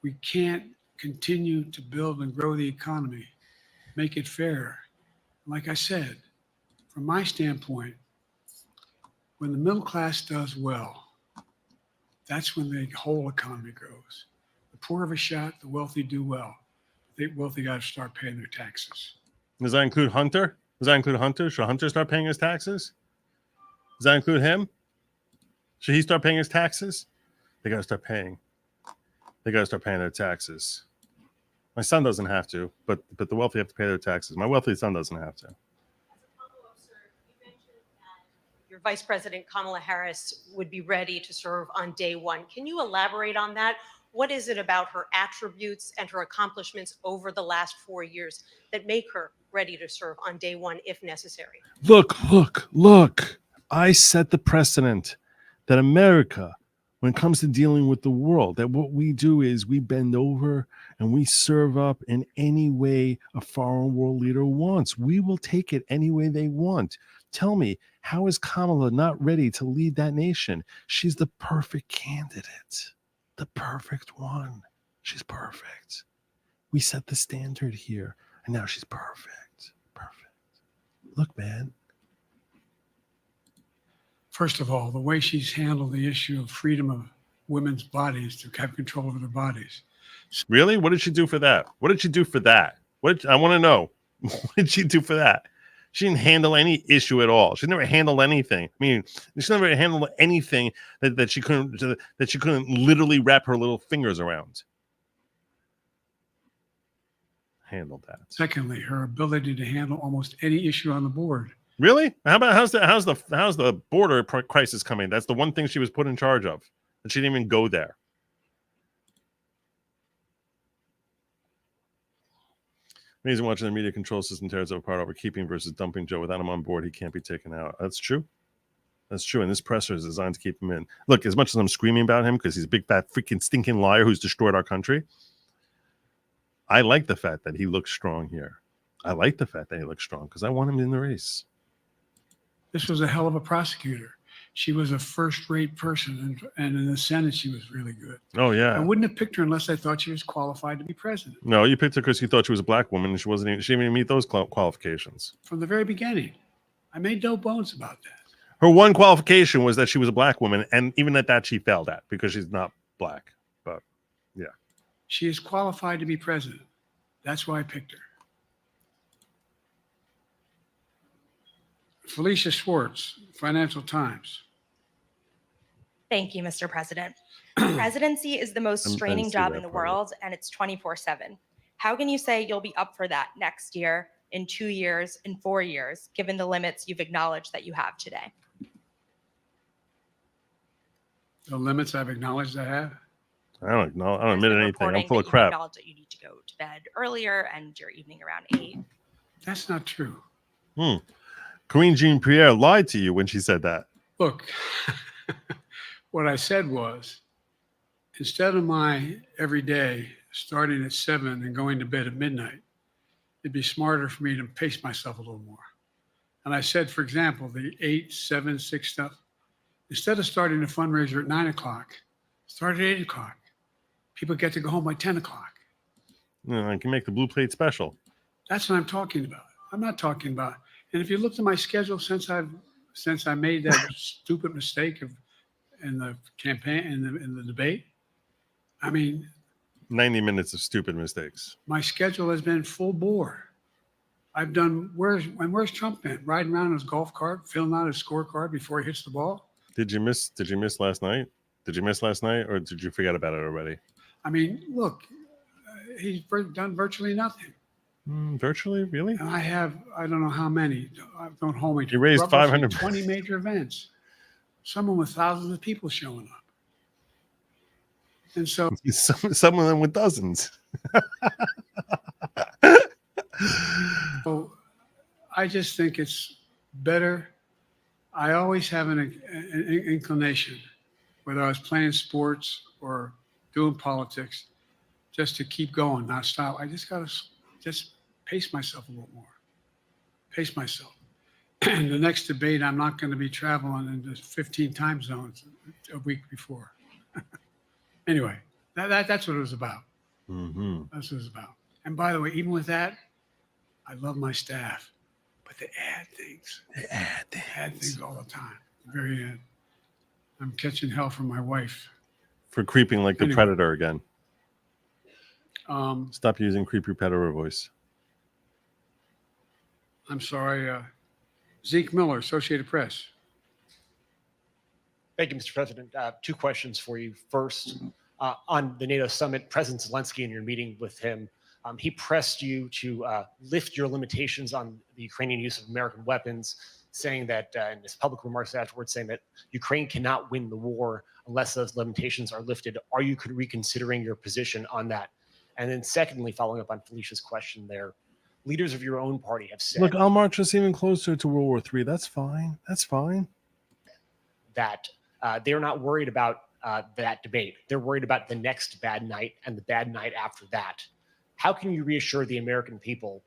we can't continue to build and grow the economy, make it fair. Like I said, from my standpoint, when the middle class does well, that's when the whole economy grows. The poor have a shot, the wealthy do well. The wealthy got to start paying their taxes. Does that include Hunter? Does that include Hunter? Should Hunter start paying his taxes? Does that include him? Should he start paying his taxes? They got to start paying. They got to start paying their taxes. My son doesn't have to, but the wealthy have to pay their taxes. My wealthy son doesn't have to. Your Vice President Kamala Harris would be ready to serve on day one. Can you elaborate on that? What is it about her attributes and her accomplishments over the last 4 years that make her ready to serve on day one if necessary? Look. I set the precedent that America, when it comes to dealing with the world, that what we do is we bend over and we serve up in any way a foreign world leader wants. We will take it any way they want. Tell me, how is Kamala not ready to lead that nation? She's the perfect candidate, the perfect one. She's perfect. We set the standard here, and now she's perfect. Perfect. Look, man. First of all, the way she's handled the issue of freedom of women's bodies to have control over their bodies. Really? What did she do for that? What did she do for that? I want to know. What did she do for that? She didn't handle any issue at all. She never handled anything. I mean, she never handled anything that she couldn't literally wrap her little fingers around. Handled that. Secondly, her ability to handle almost any issue on the board. Really? How about how's the border crisis coming? That's the one thing she was put in charge of, and she didn't even go there. Amazing watching the media control system tears apart over keeping versus dumping Joe. Without him on board, he can't be taken out. That's true. That's true. And this presser is designed to keep him in. Look, as much as I'm screaming about him because he's a big, fat, freaking stinking liar who's destroyed our country, I like the fact that he looks strong here. I like the fact that he looks strong because I want him in the race. This was a hell of a prosecutor. She was a first-rate person, and in the Senate, she was really good. Oh, yeah. I wouldn't have picked her unless I thought she was qualified to be president. No, you picked her because you thought she was a black woman, and she didn't even meet those qualifications. From the very beginning. I made no bones about that. Her one qualification was that she was a black woman, and even at that, she failed at because she's not black. But, yeah. She is qualified to be president. That's why I picked her. Felicia Schwartz, Financial Times. Thank you, Mr. President. Presidency is the most straining job in the world, and it's 24/7. How can you say you'll be up for that next year, in 2 years, in 4 years, given the limits you've acknowledged that you have today? The limits I've acknowledged I have. I don't know. I don't There's admit been anything. I'm reporting full that of you've crap. acknowledged that you need to go to bed earlier and your evening around 8. That's not true. Corinne Jean-Pierre lied to you when she said that. Look, what I said was, instead of my every day starting at 7 and going to bed at midnight, it'd be smarter for me to pace myself a little more. And I said, for example, the 8, 7, 6 stuff, instead of starting a fundraiser at 9 o'clock, start at 8 o'clock. People get to go home by 10 o'clock. I can make the blue plate special. That's what I'm talking about. I'm not talking about. And if you look at my schedule since I made that stupid mistake in the campaign in the debate, I mean, 90 minutes of stupid mistakes. my schedule has been full bore. I've done where's Trump been? Riding around in his golf cart, filling out his scorecard before he hits the ball. Did you miss last night? Did you miss last night, or did you forget about it already? I mean, look, he's done virtually nothing. Virtually, really? And I don't know how many. Don't hold me to. You raised roughly 500 20 major events. Someone with thousands of people showing up. And so Some of them with dozens. So I just think it's better. I always have an inclination, whether I was playing sports or doing politics, just to keep going, not stop. I just got to just pace myself a little more. Pace myself. And the next debate, I'm not going to be traveling in the 15 time zones a week before. Anyway, that's what it was about. Mm-hmm. That's what it was about. And by the way, even with that, I love my staff, but they add things. They add things all the time. Very end. I'm catching hell from my wife. For creeping like the Anyway. predator again. I'm Stop using creepy predator voice. sorry. Zeke Miller, Associated Press. Thank you, Mr. President. 2 questions for you. First, on the NATO summit, President Zelensky, in your meeting with him, he pressed you to lift your limitations on the Ukrainian use of American weapons, saying that in his public remarks afterwards, saying that Ukraine cannot win the war unless those limitations are lifted. Are you reconsidering your position on that? And then secondly, following up on Felicia's question there, leaders of your own party have said Look, I'll march us even closer to World War III. That's fine. That's fine. that they're not worried about that debate. They're worried about the next bad night and the bad night after that. How can you reassure the American people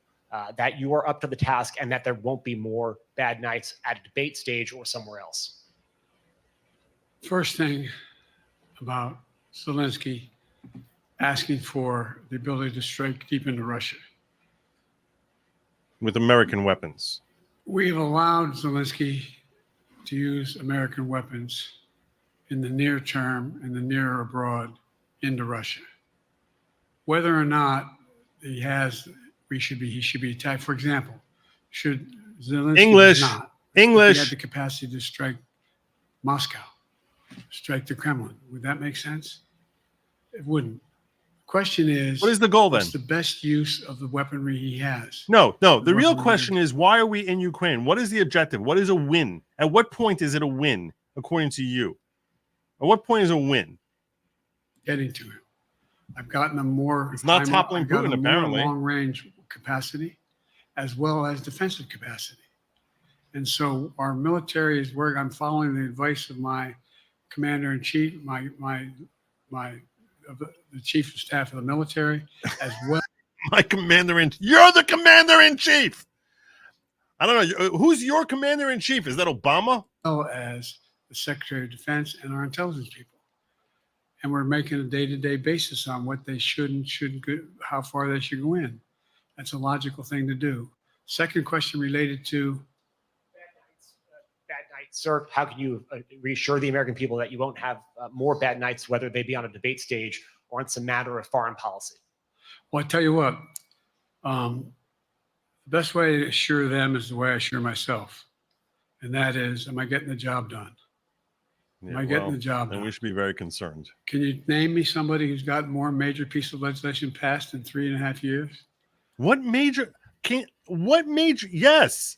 that you are up to the task and that there won't be more bad nights at a debate stage or somewhere else? First thing about Zelensky asking for the ability to strike deep into Russia. With American weapons. We've allowed Zelensky to use American weapons in the near term and the near or abroad into Russia. Whether or not he should be attacked. For example, should Zelensky English. not English. he had the capacity to strike Moscow, strike the Kremlin? Would that make sense? It wouldn't. Question is, What is the goal then? what's the best use of the weaponry he has? No. The real Weaponry. question is, why are we in Ukraine? What is the objective? What is a win? At what point is it a win, according to you? At what point is a win? Getting to him. I've gotten a more. It's not toppling I've got Putin, a more apparently. long-range capacity, as well as defensive capacity, and so our military is where I'm following the advice of my commander-in-chief, the chief of staff of the military, as well. My you're the commander-in-chief. I don't know. Who's your commander-in-chief? Is that Obama? As the Secretary of Defense and our intelligence people. And we're making a day-to-day basis on what they should and shouldn't go, how far they should go in. That's a logical thing to do. Second question related to Bad nights, sir. How can you reassure the American people that you won't have more bad nights, whether they be on a debate stage or it's a matter of foreign policy? well, I tell you what, the best way to assure them is the way I assure myself. And that is, am I getting the job done? Am I getting the job Then done? we should be very concerned. Can you name me somebody who's got more major piece of legislation passed in 3.5 years? What major? Yes.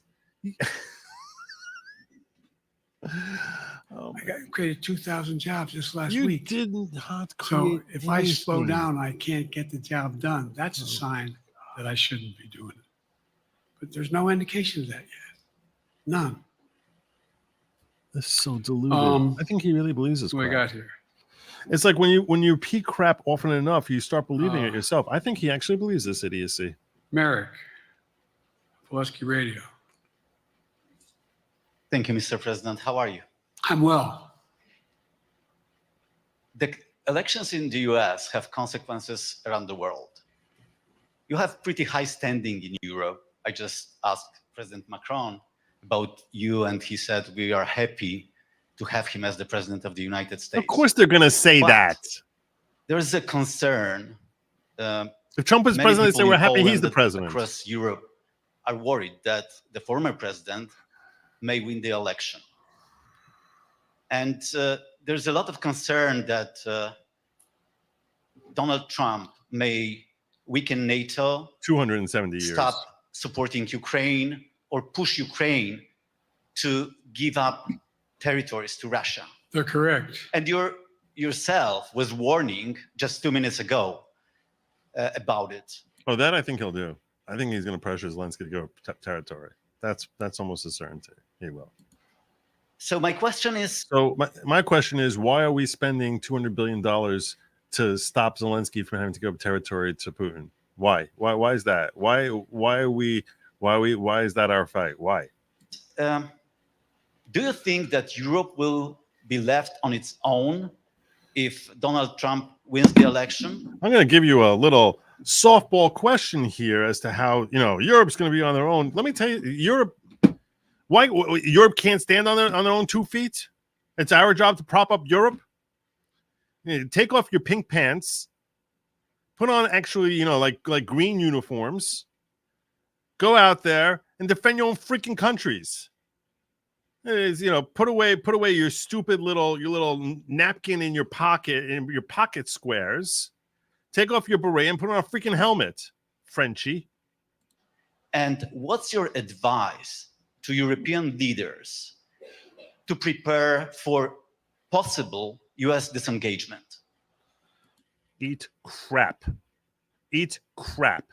Oh, created 2,000 jobs just last You week. did not So create if I slow anything. down, I can't get the job done. That's a sign that I shouldn't be doing it. But there's no indication of that yet. None. This is so deluded. I think he really believes this What we crap. got here? It's like when you repeat crap often enough, you start believing it yourself. I think he actually believes this idiocy. Merrick, Pulaski Radio. Thank you, Mr. President. How are you? I'm well. The elections in the US have consequences around the world. You have pretty high standing in Europe. I just asked President Macron about you, and he said we are happy to have him as the President of the United States. Of course they're going to say But that. There's a concern. If Trump is Many president, they people were in happy he's Poland the president. across Europe are worried that the former president may win the election. And there's a lot of concern that Donald Trump may weaken NATO, 270 years. stop supporting Ukraine, or push Ukraine to give up territories to Russia. They're correct. And yourself was warning just 2 minutes ago about it. Oh, that I think he'll do. I think he's going to pressure Zelensky to go territory. That's almost a certainty. He will. So my question is, So my question is, why are we spending $200 billion to stop Zelensky from having to give up territory to Putin? Why? Why is that? Why is that our fight? Why? do you think that Europe will be left on its own if Donald Trump wins the election? I'm going to give you a little softball question here as to how, Europe's going to be on their own. Let me tell you, why Europe can't stand on their own 2 feet? It's our job to prop up Europe. Take off your pink pants, put on actually, like green uniforms, go out there and defend your own freaking countries. It is, put away your stupid little napkin in your pocket, in your pocket squares. Take off your beret and put on a freaking helmet, Frenchie. And what's your advice to European leaders to prepare for possible US disengagement? Eat crap. Eat crap.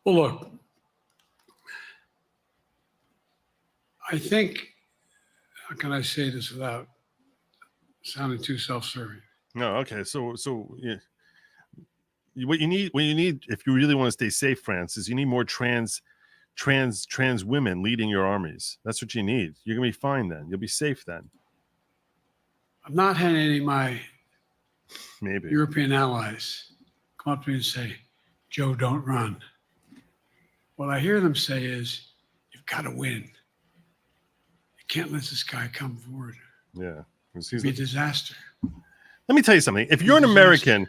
Well, look, I think, how can I say this without sounding too self-serving? No, okay. So yeah. What you need, if you really want to stay safe, France, is you need more trans women leading your armies. That's what you need. You're gonna be fine then. You'll be safe then. I'm not having any of my Maybe. European allies come up to me and say, Joe, don't run. What I hear them say is, you've got to win. You can't let this guy come forward. Yeah. It'd be a disaster. Let me tell you something. If you're an American,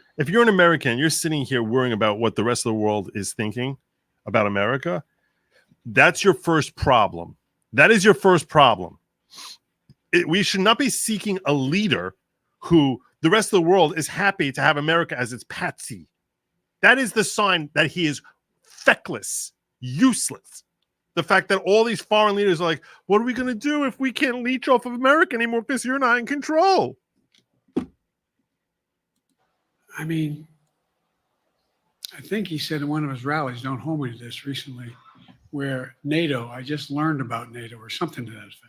you're sitting here worrying about what the rest of the world is thinking about America, that's your first problem. That is your first problem. We should not be seeking a leader who the rest of the world is happy to have America as its patsy. That is the sign that he is feckless, useless. The fact that all these foreign leaders are like, what are we going to do if we can't leech off of America anymore because you're not in control? I mean, I think he said in one of his rallies, don't hold me to this, recently, where NATO, I just learned about NATO or something to that effect.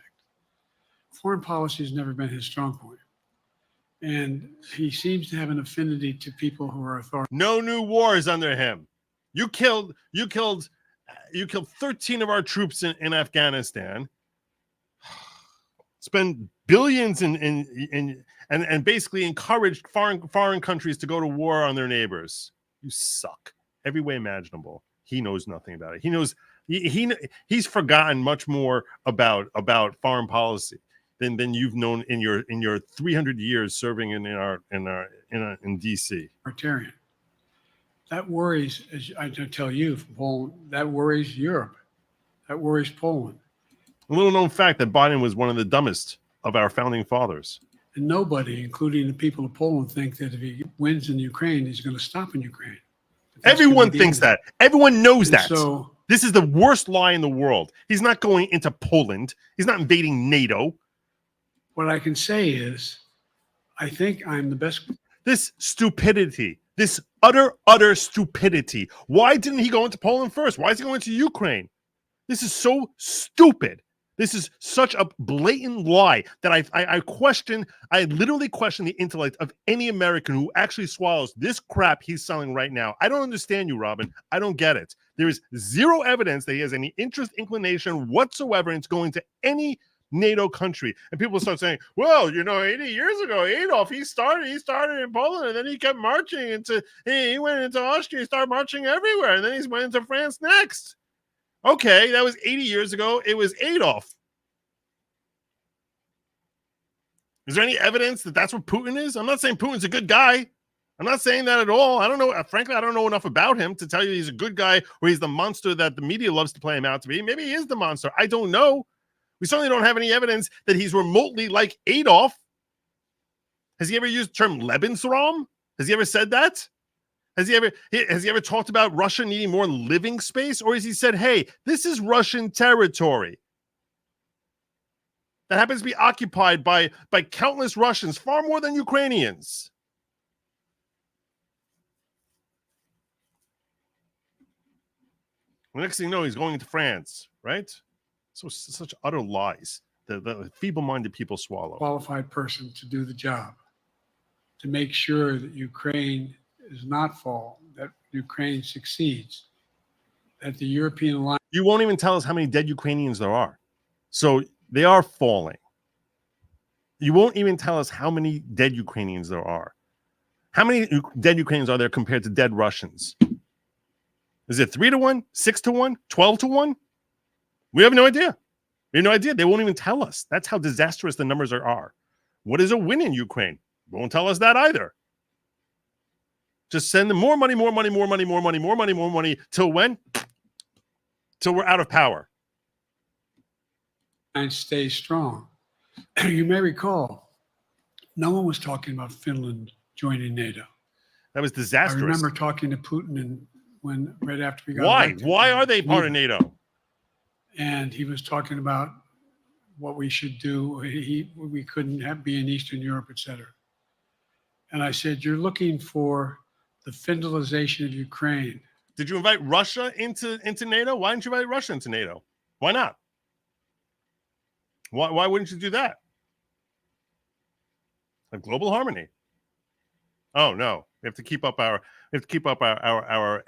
Foreign policy has never been his strong point. And he seems to have an affinity to people who are authoritarian. No new wars under him. You killed 13 of our troops in Afghanistan. Spend billions and basically encouraged foreign countries to go to war on their neighbors. You suck every way imaginable. He knows nothing about it. He knows he's forgotten much more about foreign policy than you've known in your 300 years serving in DC. Authoritarian. That worries, as I tell you, from Poland, that worries Europe. That worries Poland. A little known fact that Biden was one of the dumbest of our founding fathers. And nobody, including the people of Poland, think that if he wins in Ukraine, he's going to stop in Ukraine. Everyone thinks that. Everyone knows that. So this is the worst lie in the world. He's not going into Poland. He's not invading NATO. What I can say is, I think I'm the best. This stupidity, this utter stupidity. Why didn't he go into Poland first? Why is he going to Ukraine? This is so stupid. This is such a blatant lie that I literally question the intellect of any American who actually swallows this crap he's selling right now. I don't understand you, Robin. I don't get it. There is zero evidence that he has any interest, inclination whatsoever into going to any NATO country. And people start saying, well, 80 years ago, Adolf, he started in Poland, and then he kept marching he went into Austria, he started marching everywhere, and then he went into France next. Okay, that was 80 years ago. It was Adolf. Is there any evidence that that's what Putin is? I'm not saying Putin's a good guy. I'm not saying that at all. I don't know. Frankly, I don't know enough about him to tell you he's a good guy or he's the monster that the media loves to play him out to be. Maybe he is the monster. I don't know. We certainly don't have any evidence that he's remotely like Adolf. Has he ever used the term Lebensraum? Has he ever said that? Has he ever talked about Russia needing more living space? Or has he said, hey, this is Russian territory that happens to be occupied by countless Russians, far more than Ukrainians? The next thing you know, he's going into France, right? So such utter lies that the feeble-minded people swallow. Qualified person to do the job, to make sure that Ukraine does not fall, that Ukraine succeeds, that the European alliance. You won't even tell us how many dead Ukrainians there are. So they are falling. You won't even tell us how many dead Ukrainians there are. How many dead Ukrainians are there compared to dead Russians? Is it 3-1, 6-1, 12-1? We have no idea. We have no idea. They won't even tell us. That's how disastrous the numbers are. What is a win in Ukraine? Won't tell us that either. Just send them more money, till when? Till we're out of power. And stay strong. You may recall, no one was talking about Finland joining NATO. That was disastrous. I remember talking to Putin right after we got elected. Why are they part of NATO? And he was talking about what we should do. We couldn't be in Eastern Europe, etc. And I said, you're looking for the Finlandization of Ukraine. Did you invite Russia into NATO? Why didn't you invite Russia into NATO? Why not? Why wouldn't you do that? Like global harmony. Oh no, we have to keep up our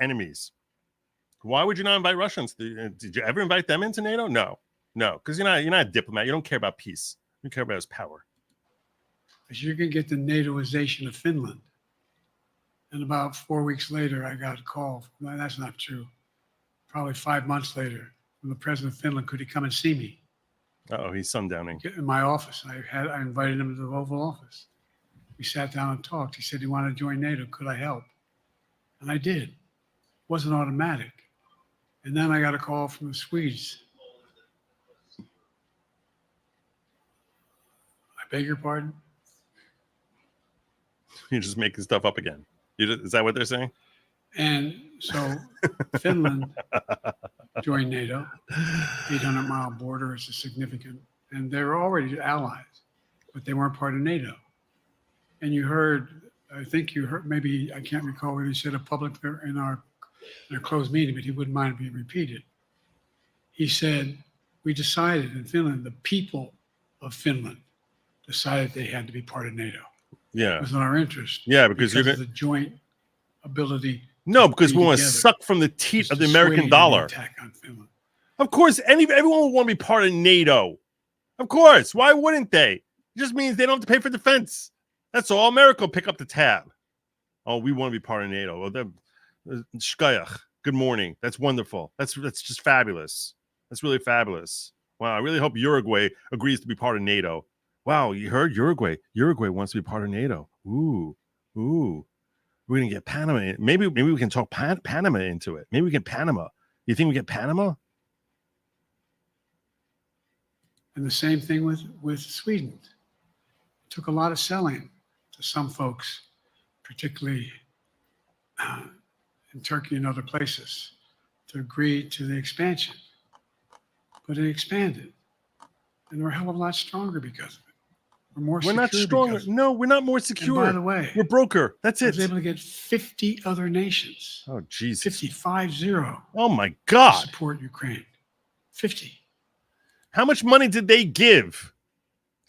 enemies. Why would you not invite Russians? Did you ever invite them into NATO? No, because you're not a diplomat. You don't care about peace. You care about his power. Because you can get the NATOization of Finland. And about 4 weeks later, I got a call. No, that's not true. Probably 5 months later, from the president of Finland, could he come and see me? Oh, he's sundowning. In my office. I invited him to the Oval Office. We sat down and talked. He said he wanted to join NATO. Could I help? And I did. It wasn't automatic. And then I got a call from the Swedes. I beg your pardon? You're just making stuff up again. Is that what they're saying? And so Finland joined NATO, 800-mile border. It's a significant, and they were already allies, but they weren't part of NATO. And I think you heard, maybe, I can't recall whether he said it publicly in our closed meeting, but he wouldn't mind it being repeated. He said, we decided in Finland, the people of Finland decided they had to be part of NATO. Yeah. It was in our interest. Yeah, because of the joint ability. No, because we want to suck from the teeth of the American dollar. Attack on Finland. Of course, everyone would want to be part of NATO. Of course. Why wouldn't they? It just means they don't have to pay for defense. That's all. America will pick up the tab. Oh, we want to be part of NATO. Well, good morning. That's wonderful. That's just fabulous. That's really fabulous. Wow, I really hope Uruguay agrees to be part of NATO. Wow, you heard Uruguay. Uruguay wants to be part of NATO. Ooh. We're going to get Panama in. Maybe we can talk Panama into it. Maybe we get Panama. You think we get Panama? And the same thing with Sweden. It took a lot of selling to some folks, particularly in Turkey and other places, to agree to the expansion. But it expanded. And we're a hell of a lot stronger because of it. We're more We're not secure stronger. because- No, we're not more And secure. by the way, We're broker. That's I was it. able to get 50 other nations, Oh, Jesus. 50 Oh, my to God. support Ukraine. 50. How much money did they give?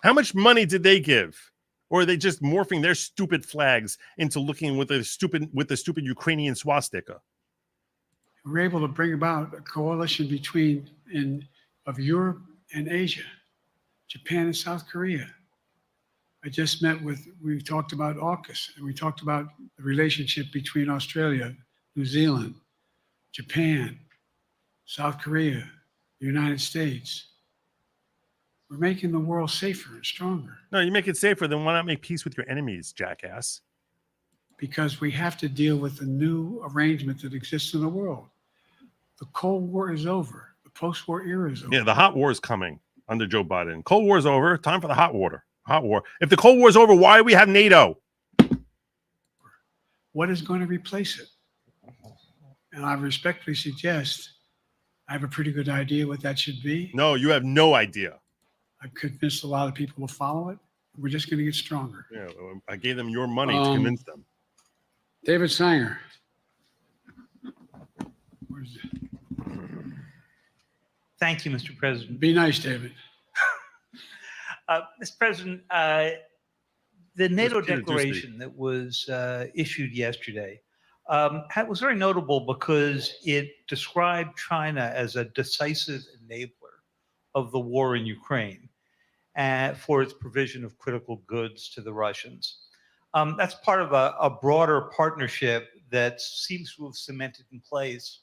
How much money did they give? Or are they just morphing their stupid flags into looking with the stupid Ukrainian swastika? We're able to bring about a coalition of Europe and Asia, Japan and South Korea. We talked about AUKUS, and we talked about the relationship between Australia, New Zealand, Japan, South Korea, the United States. We're making the world safer and stronger No, you make it safer. Then why not make peace with your enemies, jackass? because we have to deal with the new arrangement that exists in the world. The Cold War is over. The post-war era is over. Yeah, the hot war is coming under Joe Biden. Cold War is over. Time for the hot water. Hot war. If the Cold War is over, why do we have NATO? What is going to replace it? And I respectfully suggest I have a pretty good idea what that should be. No, you have no idea. I've convinced a lot of people to follow it. We're just going to get stronger. Yeah, I gave them your money to convince them. David Sanger. Where's it? Thank you, Mr. President. Be nice, David. Mr. President, the NATO Peter declaration that was issued yesterday was very notable because it described China as a decisive enabler of the war in Ukraine for its provision of critical goods to the Russians. That's part of a broader partnership that seems to have cemented in place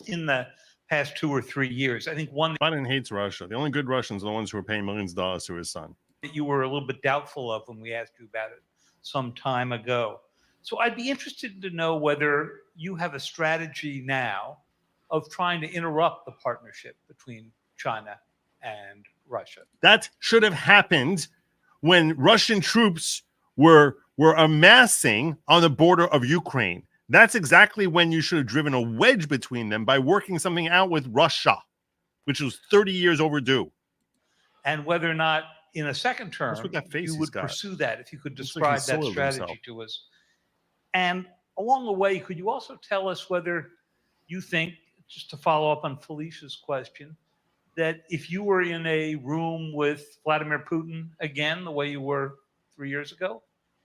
in the past 2 or 3 years. I think one Biden hates Russia. The only good Russians are the ones who are paying millions of dollars to his son. that you were a little bit doubtful of when we asked you about it some time ago. So I'd be interested to know whether you have a strategy now of trying to interrupt the partnership between China and Russia. That should have happened when Russian troops were amassing on the border of Ukraine. That's exactly when you should have driven a wedge between them by working something out with Russia, which was 30 years overdue. And whether or not in a second term What's with that face you he's would got? pursue that, if you could Looks like describe he that soiled strategy himself. to us. And along the way, could you also tell us whether you think, just to follow up on Felicia's question, that if you were in a room with Vladimir Putin again, the way you were 3 years ago,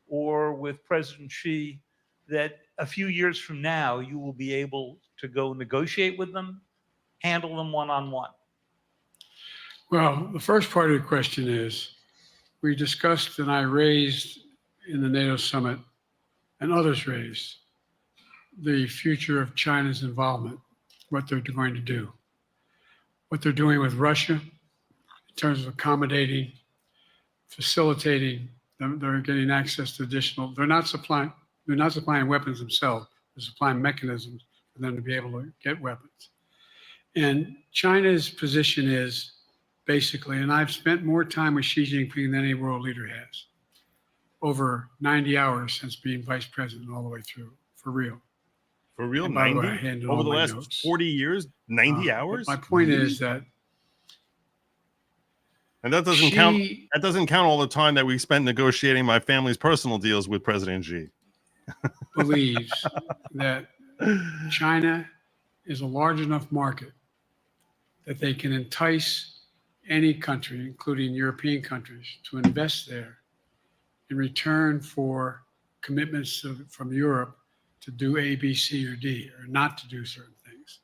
or with President Xi, that a few years from now you will be able to go negotiate with them, handle them one-on-one? Well, the first part of the question is, we discussed and I raised in the NATO summit and others raised the future of China's involvement, what they're going to do, what they're doing with Russia in terms of accommodating, facilitating. They're getting access to additional. They're not supplying weapons themselves. They're supplying mechanisms for them to be able to get weapons. And China's position is basically, and I've spent more time with Xi Jinping than any world leader has, over 90 hours since being vice president all the way through, for real. For real, And by the way, 90? I handed Over all the my last notes. 40 years, 90 But hours? my point is that And that doesn't count. That doesn't count all the time that we spent negotiating my family's personal deals with President Xi. believes that China is a large enough market that they can entice any country, including European countries, to invest there in return for commitments from Europe to do A, B, C, or D, or not to do certain things.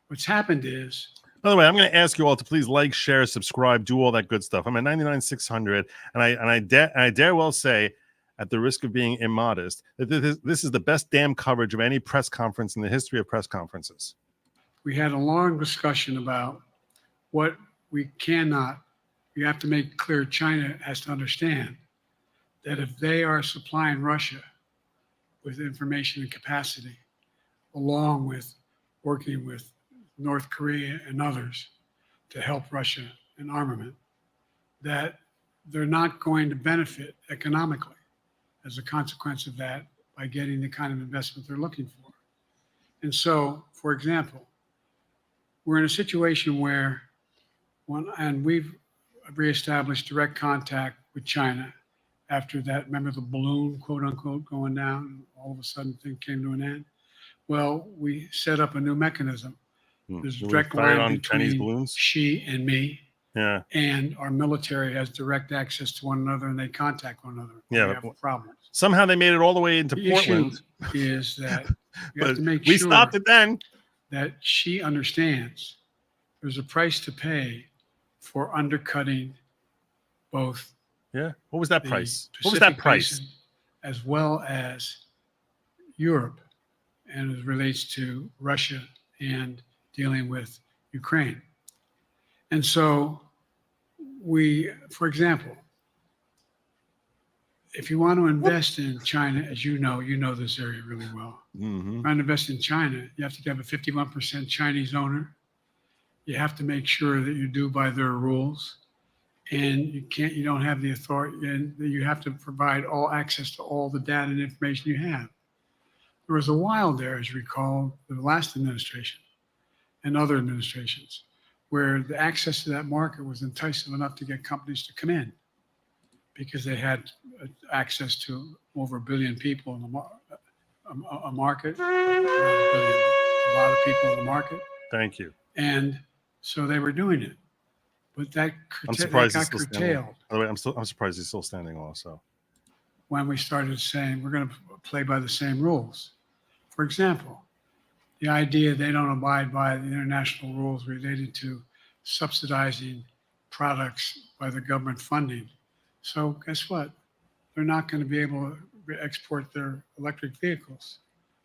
What's happened is, By the way, I'm going to ask you all to please like, share, subscribe, do all that good stuff. I'm at 99,600, and I dare well say, at the risk of being immodest, that this is the best damn coverage of any press conference in the history of press conferences. we had a long discussion about what we cannot, you have to make clear, China has to understand that if they are supplying Russia with information and capacity, along with working with North Korea and others to help Russia in armament, that they're not going to benefit economically as a consequence of that by getting the kind of investment they're looking for. And so, for example, we're in a situation where we've reestablished direct contact with China after that. Remember the balloon, quote unquote, going down? All of a sudden, thing came to an end. Well, we set up a new mechanism. There's a Do we direct fire it line on Chinese between balloons? Xi and me, Yeah. and our military has direct access to one another, and they contact one another. Yeah, We have problems. Somehow they made it all the way into The Portland. issue is that you But have to make we sure stopped it then. that she understands there's a price to pay for undercutting both Yeah. What was that the price? What was that Pacific price? Basin as well as Europe, and as relates to Russia and dealing with Ukraine. And so we, for example, if you want to invest in China, as you know this area really well. Mm-hmm. Trying to invest in China, you have to have a 51% Chinese owner. You have to make sure that you do by their rules, and you don't have the authority, and you have to provide all access to all the data and information you have. There was a while there, as you recall, the last administration and other administrations, where the access to that market was enticing enough to get companies to come in because they had access to over 1 billion people in the market, not 1 billion, a lot of people in the market. Thank you. And so they were doing it. But that I'm surprised he's got still standing. curtailed By the way, I'm surprised he's still standing also. when we started saying we're going to play by the same rules. For example, the idea they don't abide by the international rules related to subsidizing products by the government funding. So guess what? They're not going to be able to export their electric vehicles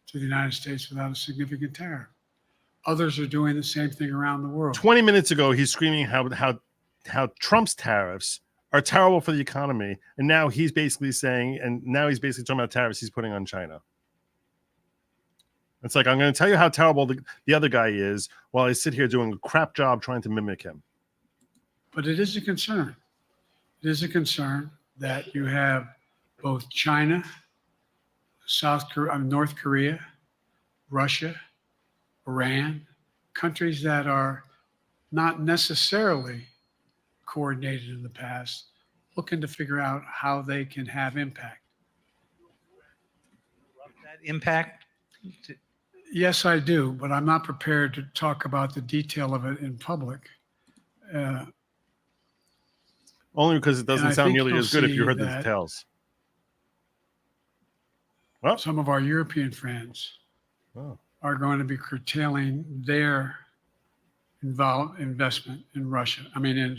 to the United States without a significant tariff. Others are doing the same thing around the world. 20 minutes ago, he's screaming how Trump's tariffs are terrible for the economy, and now he's basically saying, and now he's basically talking about tariffs he's putting on China. It's like, I'm going to tell you how terrible the other guy is while I sit here doing a crap job trying to mimic him. But it is a concern. It is a concern that you have both China, North Korea, Russia, Iran, countries that are not necessarily coordinated in the past, looking to figure out how they can have impact. That impact? Yes, I do, but I'm not prepared to talk about the detail of it in public. Only because it doesn't And I sound think nearly you'll as good if you see heard the that details. Well, some of our European friends are going to be curtailing their investment in Russia. In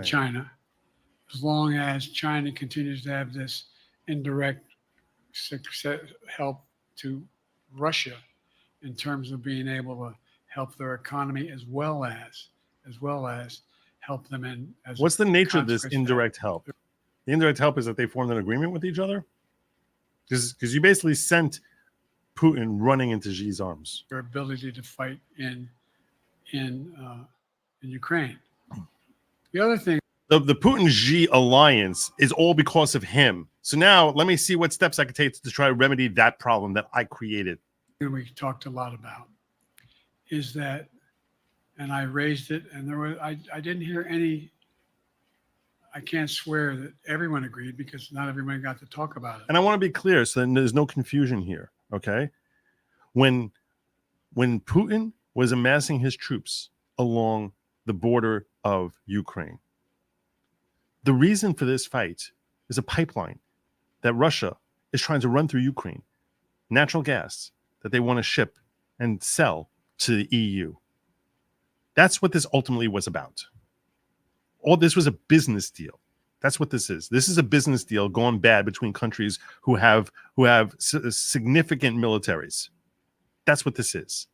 China, as long as China continues to have this indirect help to Russia in terms of being able to help their economy as well as help them in. What's the nature of this consequence indirect help? The indirect help is that they formed an agreement with each other? Because you basically sent Putin running into Xi's arms. their ability to fight in Ukraine. The other thing, The Putin-Xi alliance is all because of him. So now let me see what steps I could take to try to remedy that problem that I created. we talked a lot about is that, and I raised it, and I didn't hear any. I can't swear that everyone agreed because not everyone got to talk about it. And I want to be clear so then there's no confusion here, okay? When Putin was amassing his troops along the border of Ukraine, the reason for this fight is a pipeline that Russia is trying to run through Ukraine, natural gas that they want to ship and sell to the EU. That's what this ultimately was about. All this was a business deal. That's what this is. This is a business deal gone bad between countries who have significant militaries. That's what this is.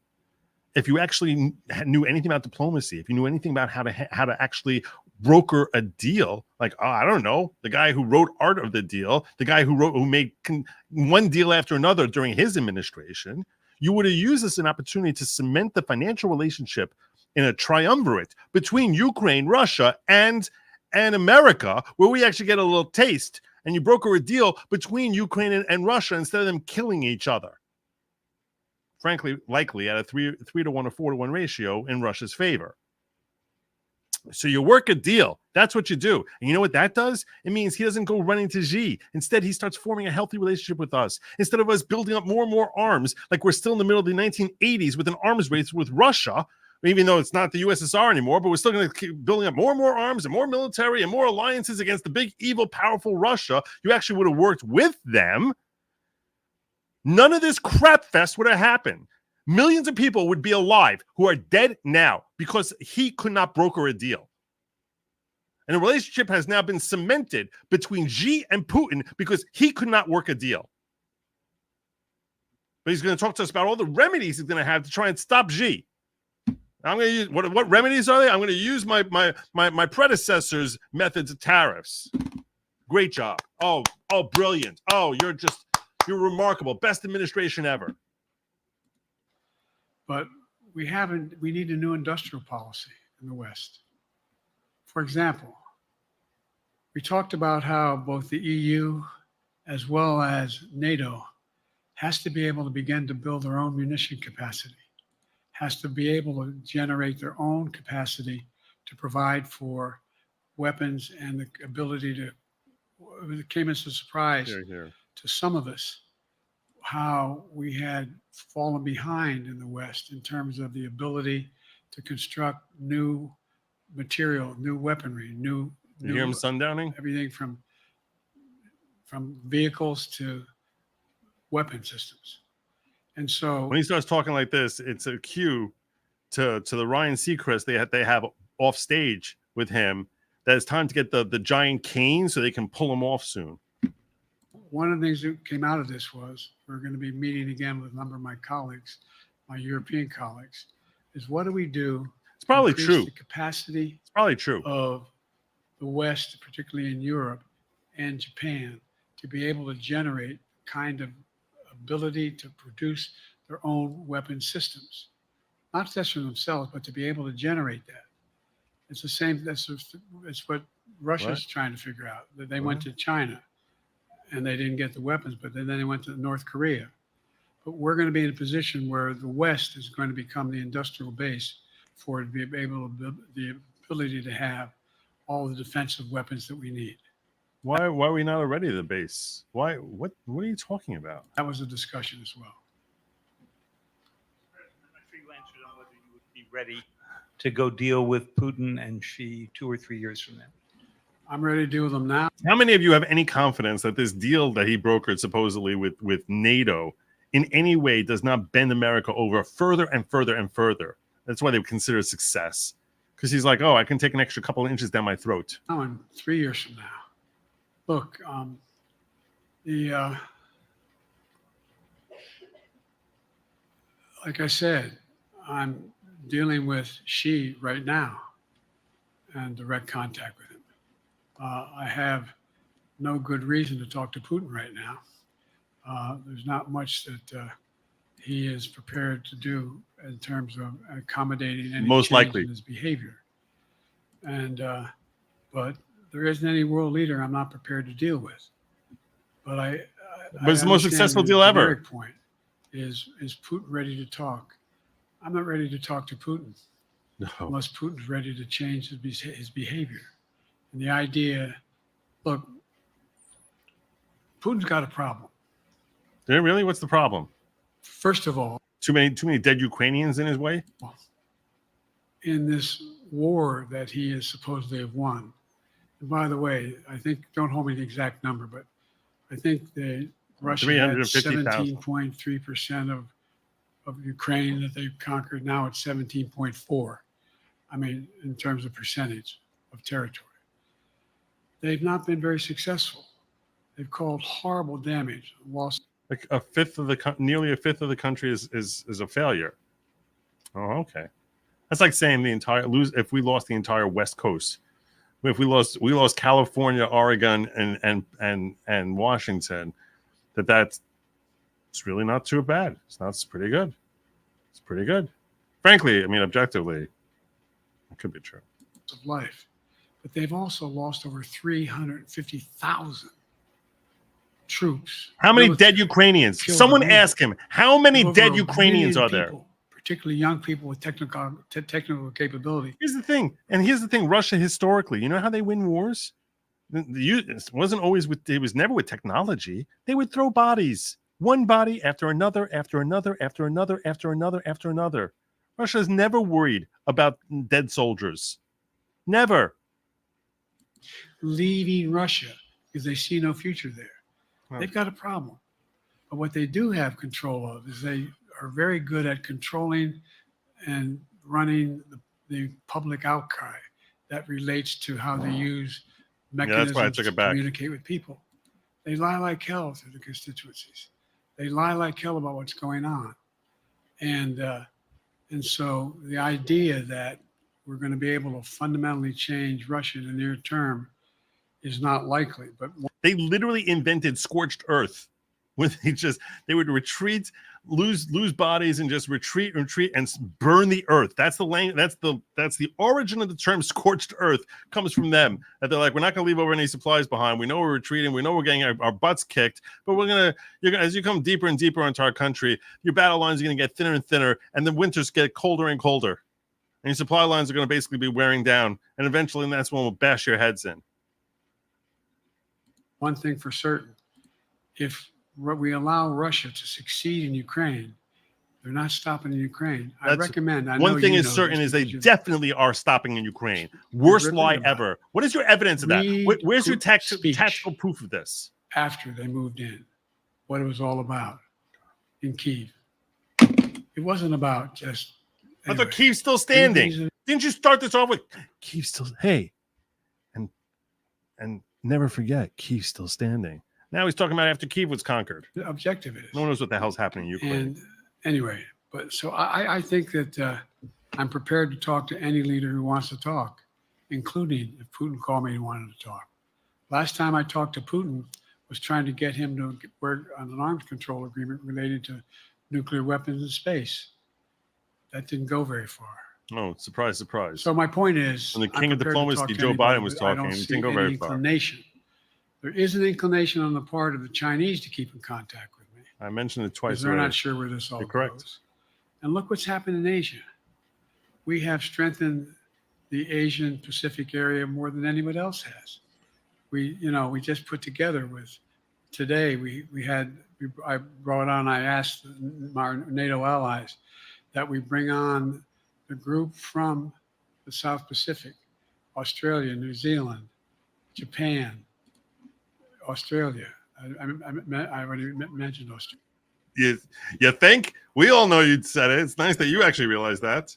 If you actually knew anything about diplomacy, if you knew anything about how to actually broker a deal, like I don't know, the guy who wrote Art of the Deal, the guy who made one deal after another during his administration, you would have used this as an opportunity to cement the financial relationship in a triumvirate between Ukraine, Russia, and America, where we actually get a little taste, and you broker a deal between Ukraine and Russia instead of them killing each other. Frankly, likely at a 3 to 1 or 4 to 1 ratio in Russia's favor. So you work a deal. That's what you do. And you know what that does? It means he doesn't go running to Xi. Instead, he starts forming a healthy relationship with us. Instead of us building up more and more arms, like we're still in the middle of the 1980s with an arms race with Russia, even though it's not the USSR anymore, but we're still going to keep building up more and more arms and more military and more alliances against the big, evil, powerful Russia. You actually would have worked with them. None of this crap fest would have happened. Millions of people would be alive who are dead now because he could not broker a deal. And a relationship has now been cemented between Xi and Putin because he could not work a deal. But he's going to talk to us about all the remedies he's going to have to try and stop Xi. I'm going to use what remedies are they? I'm going to use my predecessor's methods of tariffs. Great job. Oh, brilliant. Oh, you're remarkable. Best administration ever. But we need a new industrial policy in the West. For example, we talked about how both the EU as well as NATO has to be able to begin to build their own munition capacity, has to be able to generate their own capacity to provide for weapons and the ability to, it came as a surprise to some of us how we had fallen behind in the West in terms of the ability to construct new material, new weaponry, new you hear him sundowning? Everything from vehicles to weapon systems. And so when he starts talking like this, it's a cue to the Ryan Seacrest they have off stage with him that it's time to get the giant cane so they can pull him off soon. One of the things that came out of this was we're going to be meeting again with a number of my colleagues, my European colleagues, is what do we do? It's probably true. The capacity it's probably true of the West, particularly in Europe and Japan, to be able to generate kind of ability to produce their own weapon systems, not just for themselves, but to be able to generate that. It's the same. It's what Russia's trying to figure out. That they went to China, and they didn't get the weapons, but then they went to North Korea. But we're going to be in a position where the West is going to become the industrial base for it to be able to the ability to have all the defensive weapons that we need. Why are we not already the base? What are you talking about? That was a discussion as well. I'm sure you answered on whether you would be ready to go deal with Putin and Xi 2 or 3 years from now. I'm ready to deal with them now. How many of you have any confidence that this deal that he brokered supposedly with NATO in any way does not bend America over further and further and further? That's why they would consider a success. Because he's like, oh, I can take an extra couple of inches down my throat. Oh, in 3 years from now. Look, like I said, I'm dealing with Xi right now and direct contact with him. I have no good reason to talk to Putin right now. There's not much that he is prepared to do in terms of accommodating any change in his behavior. And but there isn't any world leader I'm not prepared to deal with. But it's the most successful deal ever. The point is Putin ready to talk? I'm not ready to talk to Putin unless Putin's ready to change his behavior. And the idea, look, Putin's got a problem. Really? What's the problem? First of all, too many dead Ukrainians in his way. In this war that he is supposedly have won. And by the way, I think, don't hold me to the exact number, but I think the Russia had 17.3% of Ukraine that they've conquered. Now it's 17.4. I mean, in terms of percentage of territory. They've not been very successful. They've caused horrible damage, lost. Like nearly a fifth of the country is a failure. Oh, okay. That's like saying if we lost the entire West Coast, if we lost California, Oregon, and Washington, that's really not too bad. It's pretty good. It's pretty good. Frankly, I mean, objectively, it could be true. Of life, but they've also lost over 350,000 troops. How many dead Ukrainians? Someone ask him. How many dead Ukrainians are there? particularly young people with technical capability. Here's the thing, Russia historically, you know how they win wars? It wasn't always it was never with technology. They would throw bodies, one body after another, after another, after another, after another, after another. Russia's never worried about dead soldiers. Never. Leaving Russia because they see no future there. Well, They've got a problem. But what they do have control of is they are very good at controlling and running the public outcry that relates to how they use mechanisms to communicate with people. They lie like hell to the constituencies. They lie like hell about what's going on. And so the idea that we're going to be able to fundamentally change Russia in the near term is not likely. But they literally invented scorched earth, where they would retreat, lose bodies, and just retreat and burn the earth. That's the the origin of the term scorched earth, comes from them. That they're like, we're not going to leave over any supplies behind. We know we're retreating. We know we're getting our butts kicked, but as you come deeper and deeper into our country, your battle lines are going to get thinner and thinner, and the winters get colder and colder, and your supply lines are going to basically be wearing down, and eventually that's when we'll bash your heads in. One thing for certain, if we allow Russia to succeed in Ukraine, they're not stopping in Ukraine. One thing is certain is they definitely are stopping in Ukraine. Worst lie ever. What is your evidence of that? Where's your tactical proof of this? After they moved in, what it was all about in Kyiv. It wasn't about just. I thought Kyiv's still standing. Didn't you start this off with Kyiv's still? Hey, and never forget, Kyiv's still standing. Now he's talking about after Kyiv was conquered. The objective is. No one knows what the hell's happening in Ukraine. And anyway, but so I think that I'm prepared to talk to any leader who wants to talk, including if Putin called me and wanted to talk. Last time I talked to Putin was trying to get him to work on an arms control agreement related to nuclear weapons in space. That didn't go very far. Oh, surprise, surprise. So my point is, when the king of diplomacy, Joe Biden, was talking, it didn't go very far. There is an inclination on the part of the Chinese to keep in contact with me. I mentioned it twice. They're not sure where this all goes. And look what's happened in Asia. We have strengthened the Asian Pacific area more than anybody else has. We just put together today, I asked our NATO allies that we bring on the group from the South Pacific, Australia, New Zealand, Japan, Australia. I already mentioned Australia. You think? We all know you'd said it. It's nice that you actually realized that.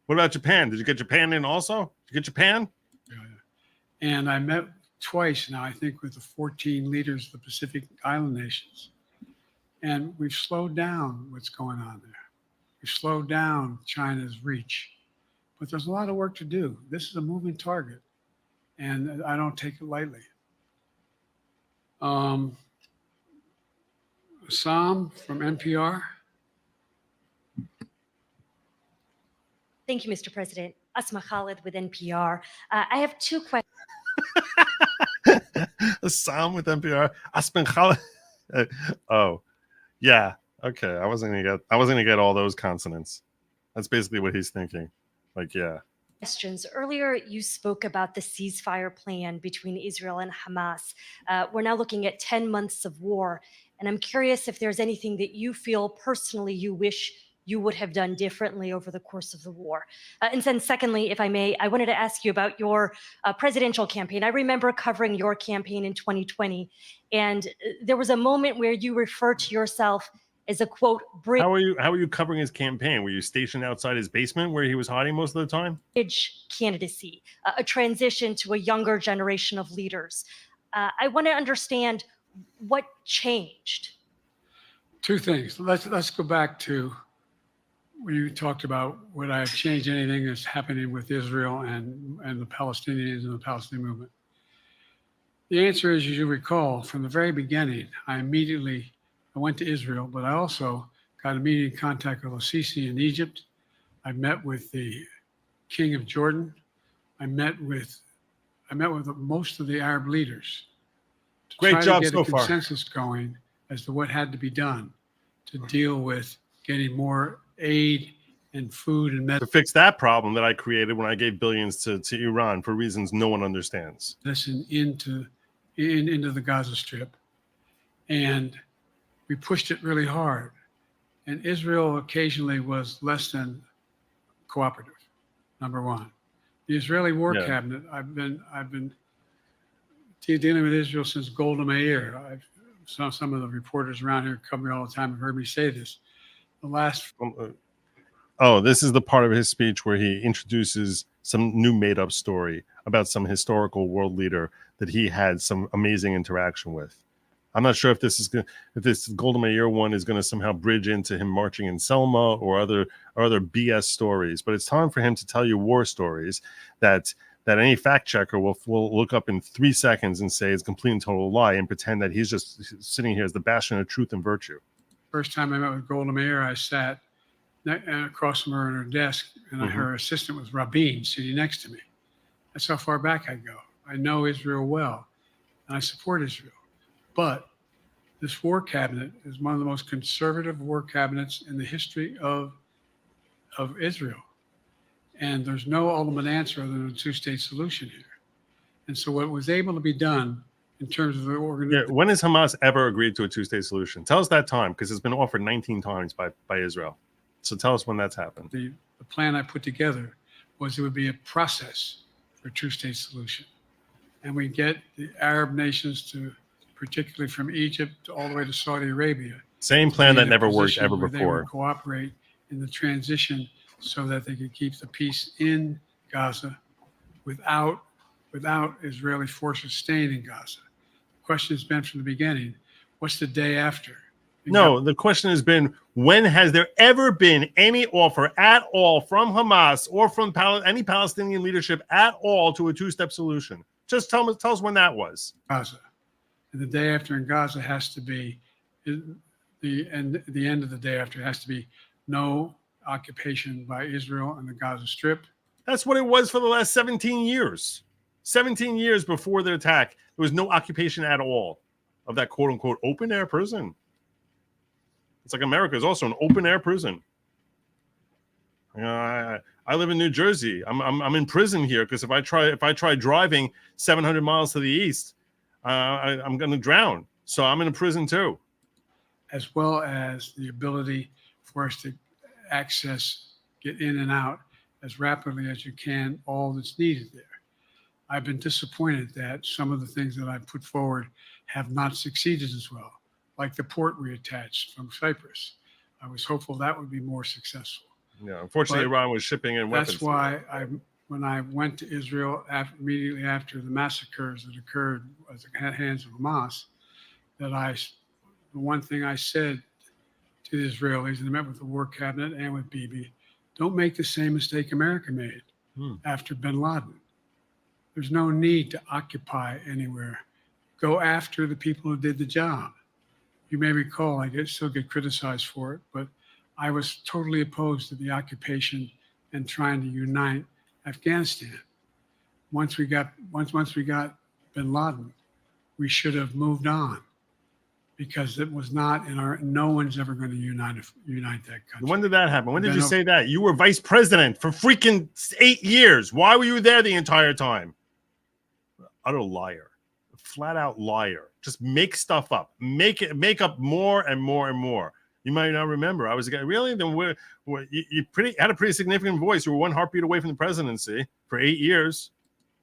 What about Japan? Did you get Japan in also? Did you get Japan? Yeah. And I met twice now, I think, with the 14 leaders of the Pacific Island nations. And we've slowed down what's going on there. We've slowed down China's reach. But there's a lot of work to do. This is a moving target. And I don't take it lightly. Sam from NPR. Thank you, Mr. President. Asma Khalid with NPR. I have two questions. Sam with NPR. Asma Khalid. Oh, yeah. Okay. I wasn't gonna get all those consonants. That's basically what he's thinking. Like, yeah. Questions. Earlier, you spoke about the ceasefire plan between Israel and Hamas. We're now looking at 10 months of war, and I'm curious if there's anything that you feel personally you wish you would have done differently over the course of the war. And then secondly, if I may, I wanted to ask you about your presidential campaign. I remember covering your campaign in 2020, and there was a moment where you referred to yourself as a, quote, bridge. How are you covering his campaign? Were you stationed outside his basement where he was hiding most of the time? Candidacy, a transition to a younger generation of leaders. I want to understand what changed. Two things. Let's go back to when you talked about would I have changed anything that's happening with Israel and the Palestinians and the Palestinian movement. The answer is, as you recall, from the very beginning, I went to Israel, but I also got immediate contact with al-Sisi in Egypt. I met with the King of Jordan. I met with most of the Arab leaders to Great job get so a far. consensus going as to what had to be done to deal with getting more aid and food and To fix that problem that I created when I gave billions to Iran for reasons no one understands. medicine into the Gaza Strip. And we pushed it really hard. And Israel occasionally was less than cooperative, number one. The Israeli War Yeah. Cabinet, I've been dealing with Israel since Golda Meir. I've saw some of the reporters around here cover me all the time have heard me say this. The last Oh, this is the part of his speech where he introduces some new made-up story about some historical world leader that he had some amazing interaction with. I'm not sure if this Golda Meir one is going to somehow bridge into him marching in Selma or other BS stories, but it's time for him to tell you war stories that any fact checker will look up in 3 seconds and say it's a complete and total lie and pretend that he's just sitting here as the bastion of truth and virtue. first time I met with Golda Meir, I sat across from her at her desk, and her assistant was Rabin sitting next to me. That's how far back I go. I know Israel well, and I support Israel. But this war cabinet is one of the most conservative war cabinets in the history of Israel. And there's no ultimate answer other than a two-state solution here. And so what was able to be done in terms of the organization. When has Hamas ever agreed to a two-state solution? Tell us that time, because it's been offered 19 times by Israel. So tell us when that's happened. The plan I put together was it would be a process for a two-state solution. And we get the Arab nations to, particularly from Egypt all the way to Saudi Arabia. Same plan that never worked position ever where they before. would cooperate in the transition so that they could keep the peace in Gaza without Israeli forces staying in Gaza. The question has been from the beginning, what's the day after? No, the question has been, when has there ever been any offer at all from Hamas or from any Palestinian leadership at all to a two-step solution? Just tell us when that was. Gaza. And the day after in Gaza has to be, the end of the day after has to be no occupation by Israel on the Gaza Strip. That's what it was for the last 17 years. 17 years before the attack, there was no occupation at all of that quote-unquote open-air prison. It's like America is also an open-air prison. I live in New Jersey. I'm in prison here because if I try driving 700 miles to the east, I'm going to drown. So I'm in a prison too. As well as the ability for us to access, get in and out as rapidly as you can, all that's needed there. I've been disappointed that some of the things that I put forward have not succeeded as well, like the port we attached from Cyprus. I was hopeful that would be more successful. Yeah, unfortunately, But Iran was shipping in weapons. That's why when I went to Israel immediately after the massacres that occurred at the hands of Hamas, the one thing I said to the Israelis, and I met with the war cabinet and with Bibi, don't make the same mistake America made after bin Laden. There's no need to occupy anywhere. Go after the people who did the job. You may recall, I still get criticized for it, but I was totally opposed to the occupation and trying to unite Afghanistan. Once we got bin Laden, we should have moved on because it was not no one's ever going to unite that country. When did that happen? When did you say that? You were vice president for freaking 8 years. Why were you there the entire time? Utter liar. Flat out liar. Just make stuff up. Make up more and more and more. You might not remember. I was a guy. Really? Then you had a pretty significant voice. You were one heartbeat away from the presidency for 8 years.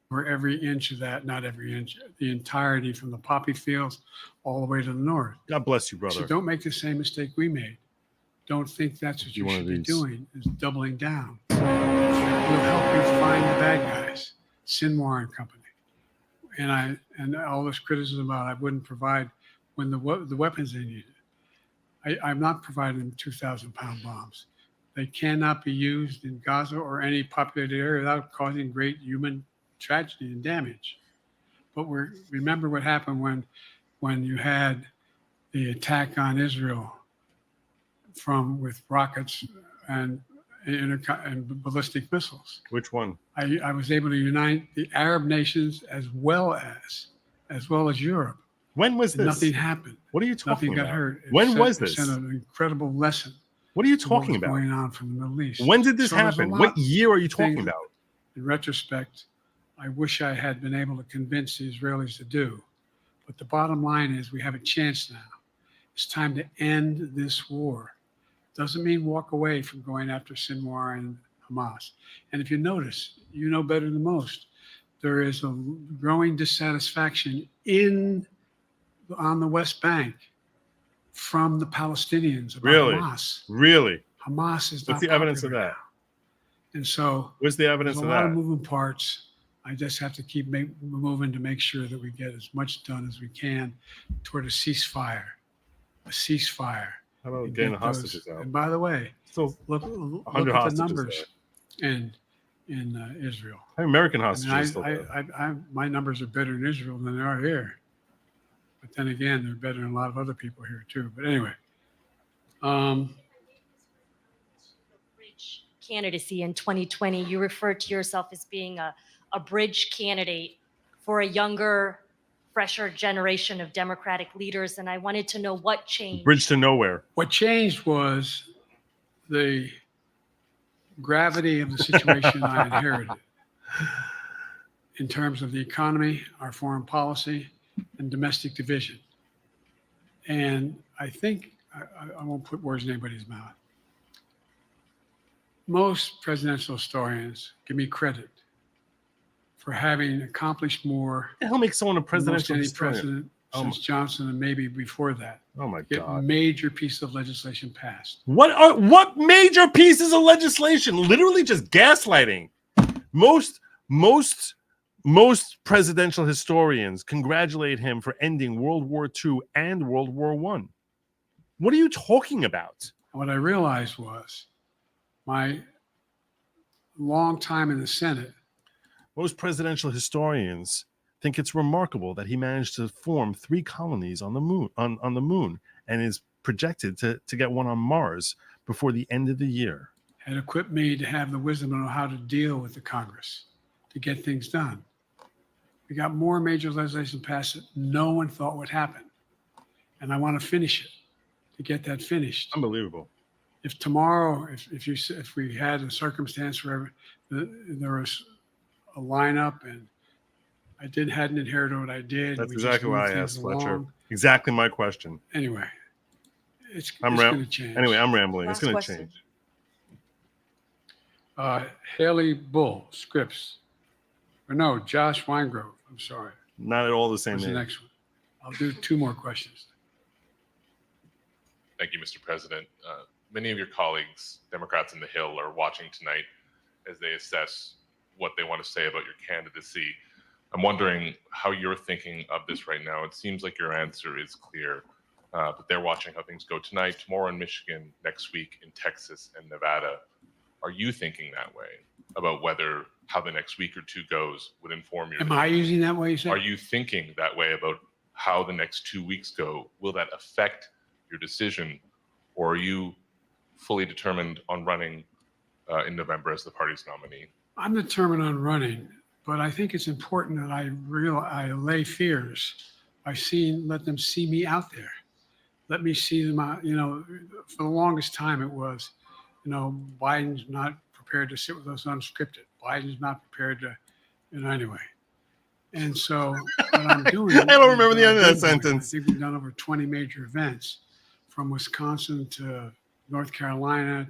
For every inch of that, not every inch, the entirety from the poppy fields all the way to the north. God bless you, brother. So don't make the same mistake we made. Don't think that's what you should be doing, is doubling down. We'll help you find the bad guys, Sinwar and company. And all this criticism about I wouldn't provide when the weapons they needed. I'm not providing them 2,000-pound bombs. They cannot be used in Gaza or any populated area without causing great human tragedy and damage. But remember what happened when you had the attack on Israel with rockets and ballistic missiles. Which one? I was able to unite the Arab nations as well as Europe. When was this? Nothing happened. What are you talking about? Nothing got hurt. When was this? It sent an incredible lesson. What are you to what talking was about? going on from the Middle East. When did this So there's a happen? lot What year are you of talking things about? In retrospect, I wish I had been able to convince the Israelis to do. But the bottom line is we have a chance now. It's time to end this war. Doesn't mean walk away from going after Sinwar and Hamas. And if you notice, you know better than most, there is a growing dissatisfaction on the West Bank from the Palestinians about Really? Hamas. Really? Hamas is What's not the evidence of popular that? now. And so Where's the there's evidence a of lot of that? moving parts. I just have to keep moving to make sure that we get as much done as we can toward a ceasefire. A ceasefire. How about And getting the get those- hostages out? And by the way, Still look 100 at the hostages numbers in Israel. there. American I mean, hostages still there. my numbers are better in Israel than they are here. But then again, they're better than a lot of other people here too. But anyway, Bridge candidacy in 2020, you referred to yourself as being a bridge candidate for a younger, fresher generation of Democratic leaders. And I wanted to know what changed. Bridge to nowhere. what changed was the gravity of the situation I inherited in terms of the economy, our foreign policy, and domestic division. And I think, I won't put words in anybody's mouth. Most presidential historians give me credit for having accomplished more What the hell makes someone a than most presidential any historian? president Oh since my- Johnson and maybe before that. Oh my Get God. major piece of legislation passed. What major pieces of legislation? Literally just gaslighting. Most presidential historians congratulate him for ending World War II and World War I. What are you talking about? And what I realized was my long time in the Senate. Most presidential historians think it's remarkable that he managed to form 3 colonies on the moon on the moon and is projected to get one on Mars before the end of the year. Had equipped me to have the wisdom to know how to deal with the Congress to get things done. We got more major legislation passed that no one thought would happen. And I want to finish it, to get that finished. Unbelievable. If tomorrow, if we had a circumstance where there was a lineup and I hadn't inherited what I did. That's we just exactly why I moved asked things Fletcher. along. Exactly my question. Anyway, it's I'm going to change. Anyway, I'm rambling. Last It's going to question. change. Haley Bull, Scripps. Or no, Josh Weingrove. I'm sorry. Not at all the same What's the name. next one? I'll do 2 more questions. Thank you, Mr. President. Many of your colleagues, Democrats in the Hill, are watching tonight as they assess what they want to say about your candidacy. I'm wondering how you're thinking of this right now. It seems like your answer is clear, but they're watching how things go tonight, tomorrow in Michigan, next week in Texas and Nevada. Are you thinking that way about how the next week or 2 goes would inform your Am I using that way you said? Are you thinking that way about how the next 2 weeks go? Will that affect your decision, or are you fully determined on running in November as the party's nominee? I'm determined on running, but I think it's important that I allay fears by let them see me out there. Let me see them out. For the longest time it was, Biden's not prepared to sit with us unscripted. Biden's not prepared to, anyway. And so what I'm doing. I don't remember the end of that I think sentence. we've done over 20 major events from Wisconsin to North Carolina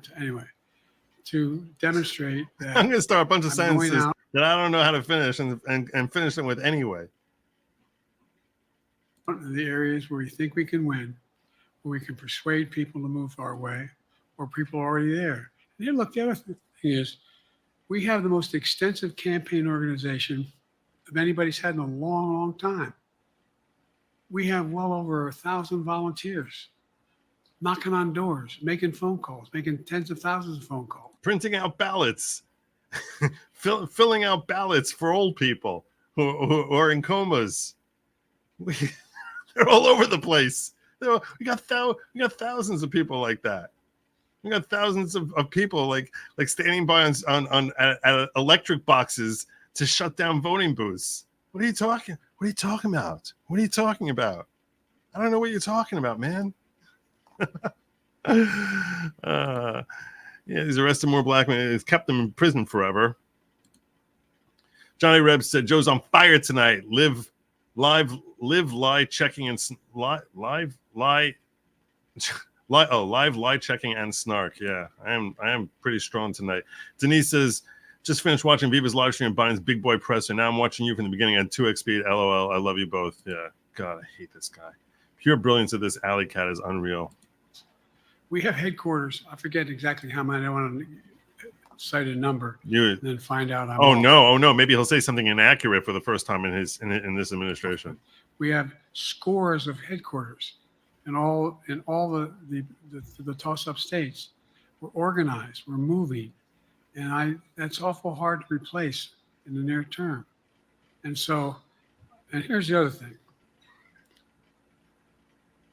to demonstrate that I'm going to start a bunch of I'm going sentences out. that I don't know how to finish and finish them with anyway. The areas where we think we can win, where we can persuade people to move our way, or people are already there. And then look, the other thing is we have the most extensive campaign organization of anybody's had in a long, long time. We have well over 1,000 volunteers knocking on doors, making phone calls, making tens of thousands of phone calls. Printing out ballots, filling out ballots for old people who are in comas. They're all over the place. We got thousands of people like that. We got thousands of people like standing by at electric boxes to shut down voting booths. What are you talking about? What are you talking about? I don't know what you're talking about, man. Yeah, he's arrested more black men. He's kept them in prison forever. Johnny Reb said, Joe's on fire tonight. Live, lie checking and live, lie checking and snark. Yeah, I am pretty strong tonight. Denise says, just finished watching Viva's live stream of Biden's big boy presser. Now I'm watching you from the beginning at 2x speed. LOL. I love you both. Yeah. God, I hate this guy. Pure brilliance of this alley cat is unreal. We have headquarters. I forget exactly how many. I want to cite a number and then find out. Oh no. Maybe he'll say something inaccurate for the first time in this administration. We have scores of headquarters in all the toss-up states. We're organized. We're moving, and that's awful hard to replace in the near term. And here's the other thing.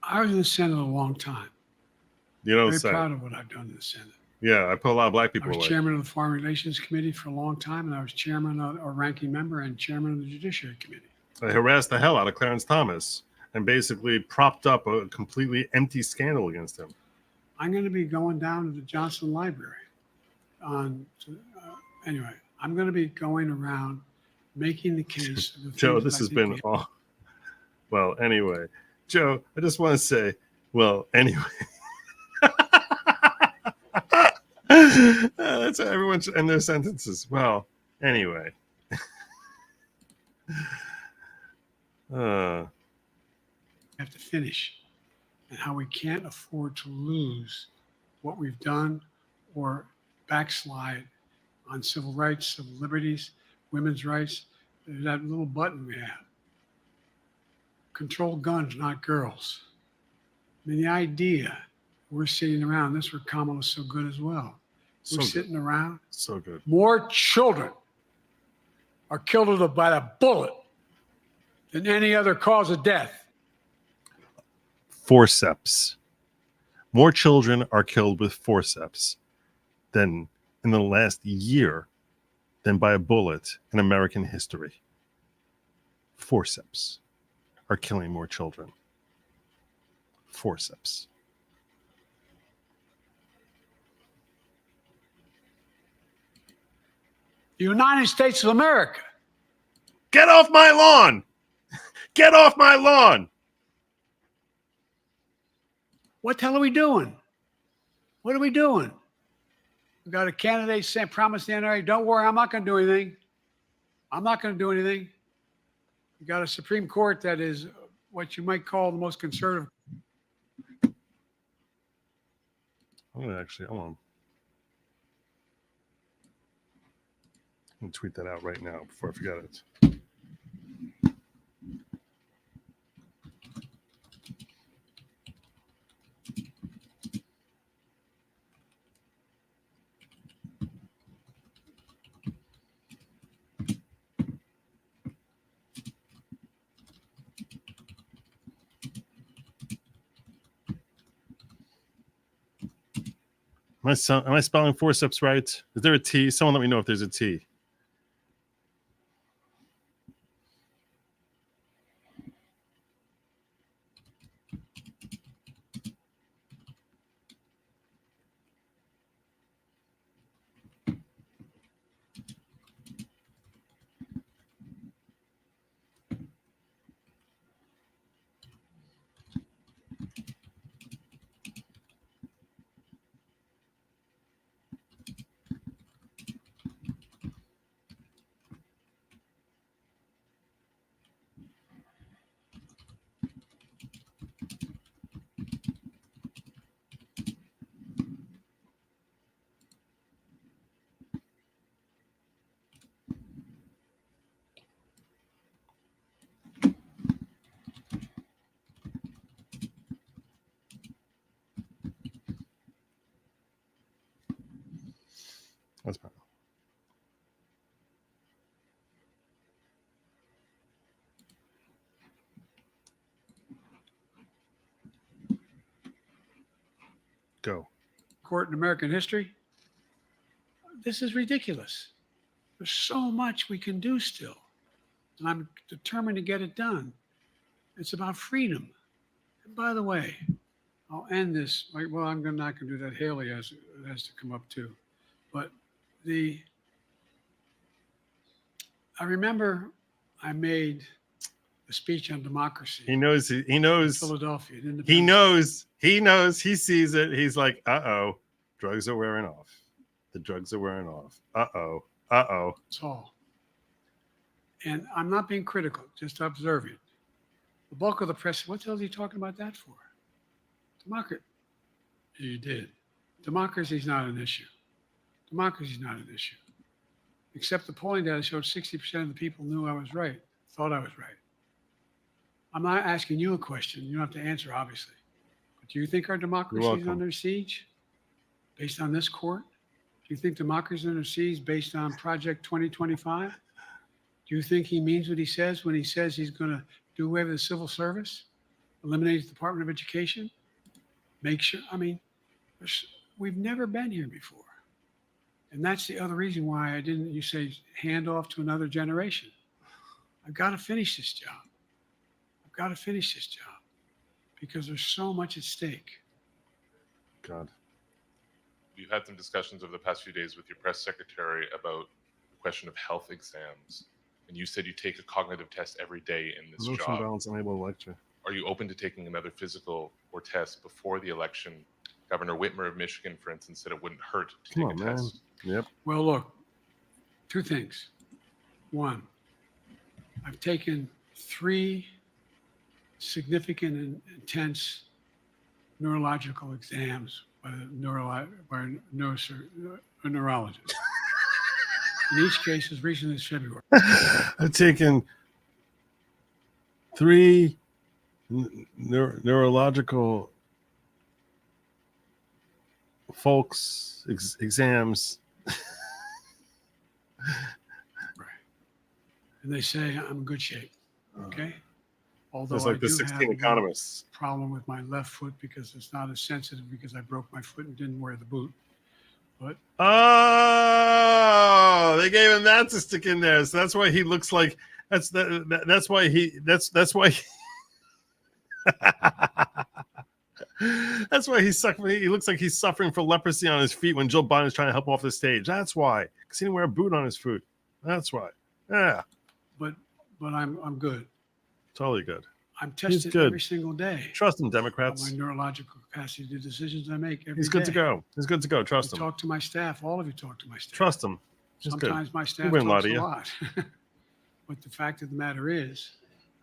I was in the Senate a long time. You don't Very say. proud of what I've done in the Senate. Yeah, I put a lot of black I people was away. chairman of the Foreign Relations Committee for a long time, and I was chairman or ranking member and chairman of the Judiciary Committee. I harassed the hell out of Clarence Thomas and basically propped up a completely empty scandal against him. I'm going to be going down to the Johnson Library. Anyway, I'm going to be going around making the case. Of the Joe, things this that I has think been we- all. Well, anyway, Joe, I just want to say, well, anyway. That's how everyone should end their sentences. Well, anyway. have to finish, and how we can't afford to lose what we've done or backslide on civil rights, civil liberties, women's rights. There's that little button we have. Control guns, not girls. I mean, the idea we're sitting around, this where Kamala's so good as well. So We're good. sitting around. So good. More children are killed by a bullet than any other cause of death. Forceps. More children are killed with forceps than in the last year than by a bullet in American history. Forceps are killing more children. Forceps. The United States of America. Get off my lawn! Get off my lawn! What the hell are we doing? What are we doing? We got a candidate saying, promised the NRA, don't worry, I'm not going to do anything. I'm not going to do anything. You got a Supreme Court that is what you might call the most conservative. I'm gonna tweet that out right now before I forget it. Am I spelling forceps right? Is there a T? Someone let me know if there's a T. That's fine. Go. Court in American history. This is ridiculous. There's so much we can do still. And I'm determined to get it done. It's about freedom. And by the way, I'll end this. Well, I'm not going to do that. Haley has to come up too. But I remember I made a speech on democracy. He knows. He knows. Philadelphia. He knows. He knows. He sees it. He's like, uh-oh, drugs are wearing off. The drugs are wearing off. Uh-oh. Uh-oh. That's all. And I'm not being critical, just observing. The bulk of the press, what the hell is he talking about that for? Democracy. You did. Democracy is not an issue. Democracy is not an issue. Except the polling data showed 60% of the people knew I was right, thought I was right. I'm not asking you a question. You don't have to answer, obviously. But do you think our democracy is under siege based on this court? Do you think democracy is under siege based on Project 2025? Do you think he means what he says when he says he's going to do away with the civil service, eliminate the Department of Education, make sure? I mean, we've never been here before. And that's the other reason why you say hand off to another generation. I've got to finish this job. I've got to finish this job because there's so much at stake. God. You've had some discussions over the past few days with your press secretary about the question of health exams. And you said you take a cognitive test every day in this job. Balance, unable to lecture. Are you open to taking another physical or test before the election? Governor Whitmer of Michigan, for instance, said it wouldn't hurt to take a test. Yep. Well, look, two things. One, I've taken 3 significant and intense neurological exams by a neurologist. In each case, as recently as February. I've taken 3 neurological folks exams. Right. And they say I'm in good shape. Okay. Although It's like I the do 16 have economists. a problem with my left foot because it's not as sensitive because I broke my foot and didn't wear the boot. But oh, they gave him that to stick in there, so that's why he looks like that's why he that's why that's why he's suffering. He looks like he's suffering from leprosy on his feet when Joe Biden's trying to help him off the stage. That's why, because he didn't wear a boot on his foot. That's why. Yeah, but I'm good. Totally good. I'm tested good. every single day. Trust him, On Democrats. my neurological capacity, the decisions I make every day. He's good to go. He's good to go. Trust him. Talk to my staff. All of you talk to my staff. Trust him. He's Sometimes good. my staff wouldn't lie talks to a you. lot. But the fact of the matter is,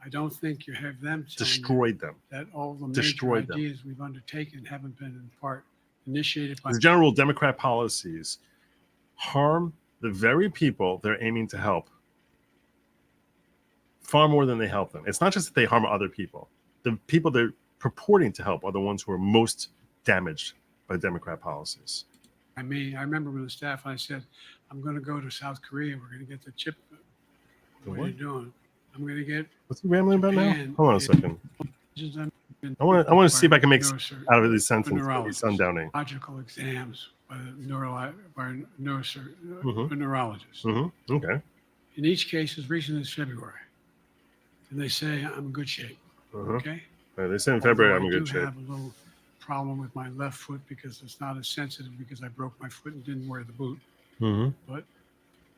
I don't think you have them telling Destroyed them. you that all the Destroyed major them. ideas we've undertaken haven't been in part initiated by The general Democrat policies harm the very people they're aiming to help far more than they help them. It's not just that they harm other people. The people they're purporting to help are the ones who are most damaged by Democrat policies. I remember with the staff, I said, I'm going to go to South Korea. We're going to get the chip. What are you doing? I'm going to get. What's he rambling about now? Japan Hold on a second. I want to see if I can make out of this sentence sundowning. Neurological exams by a Mhm. neurologist. Mm-hmm. Okay. In each case, as recently as February. And they say I'm in good shape. Uh-huh. Okay. They say in February I'm in Although good I shape. do have a little problem with my left foot because it's not as sensitive because I broke my foot and didn't wear the boot. Mm-hmm. But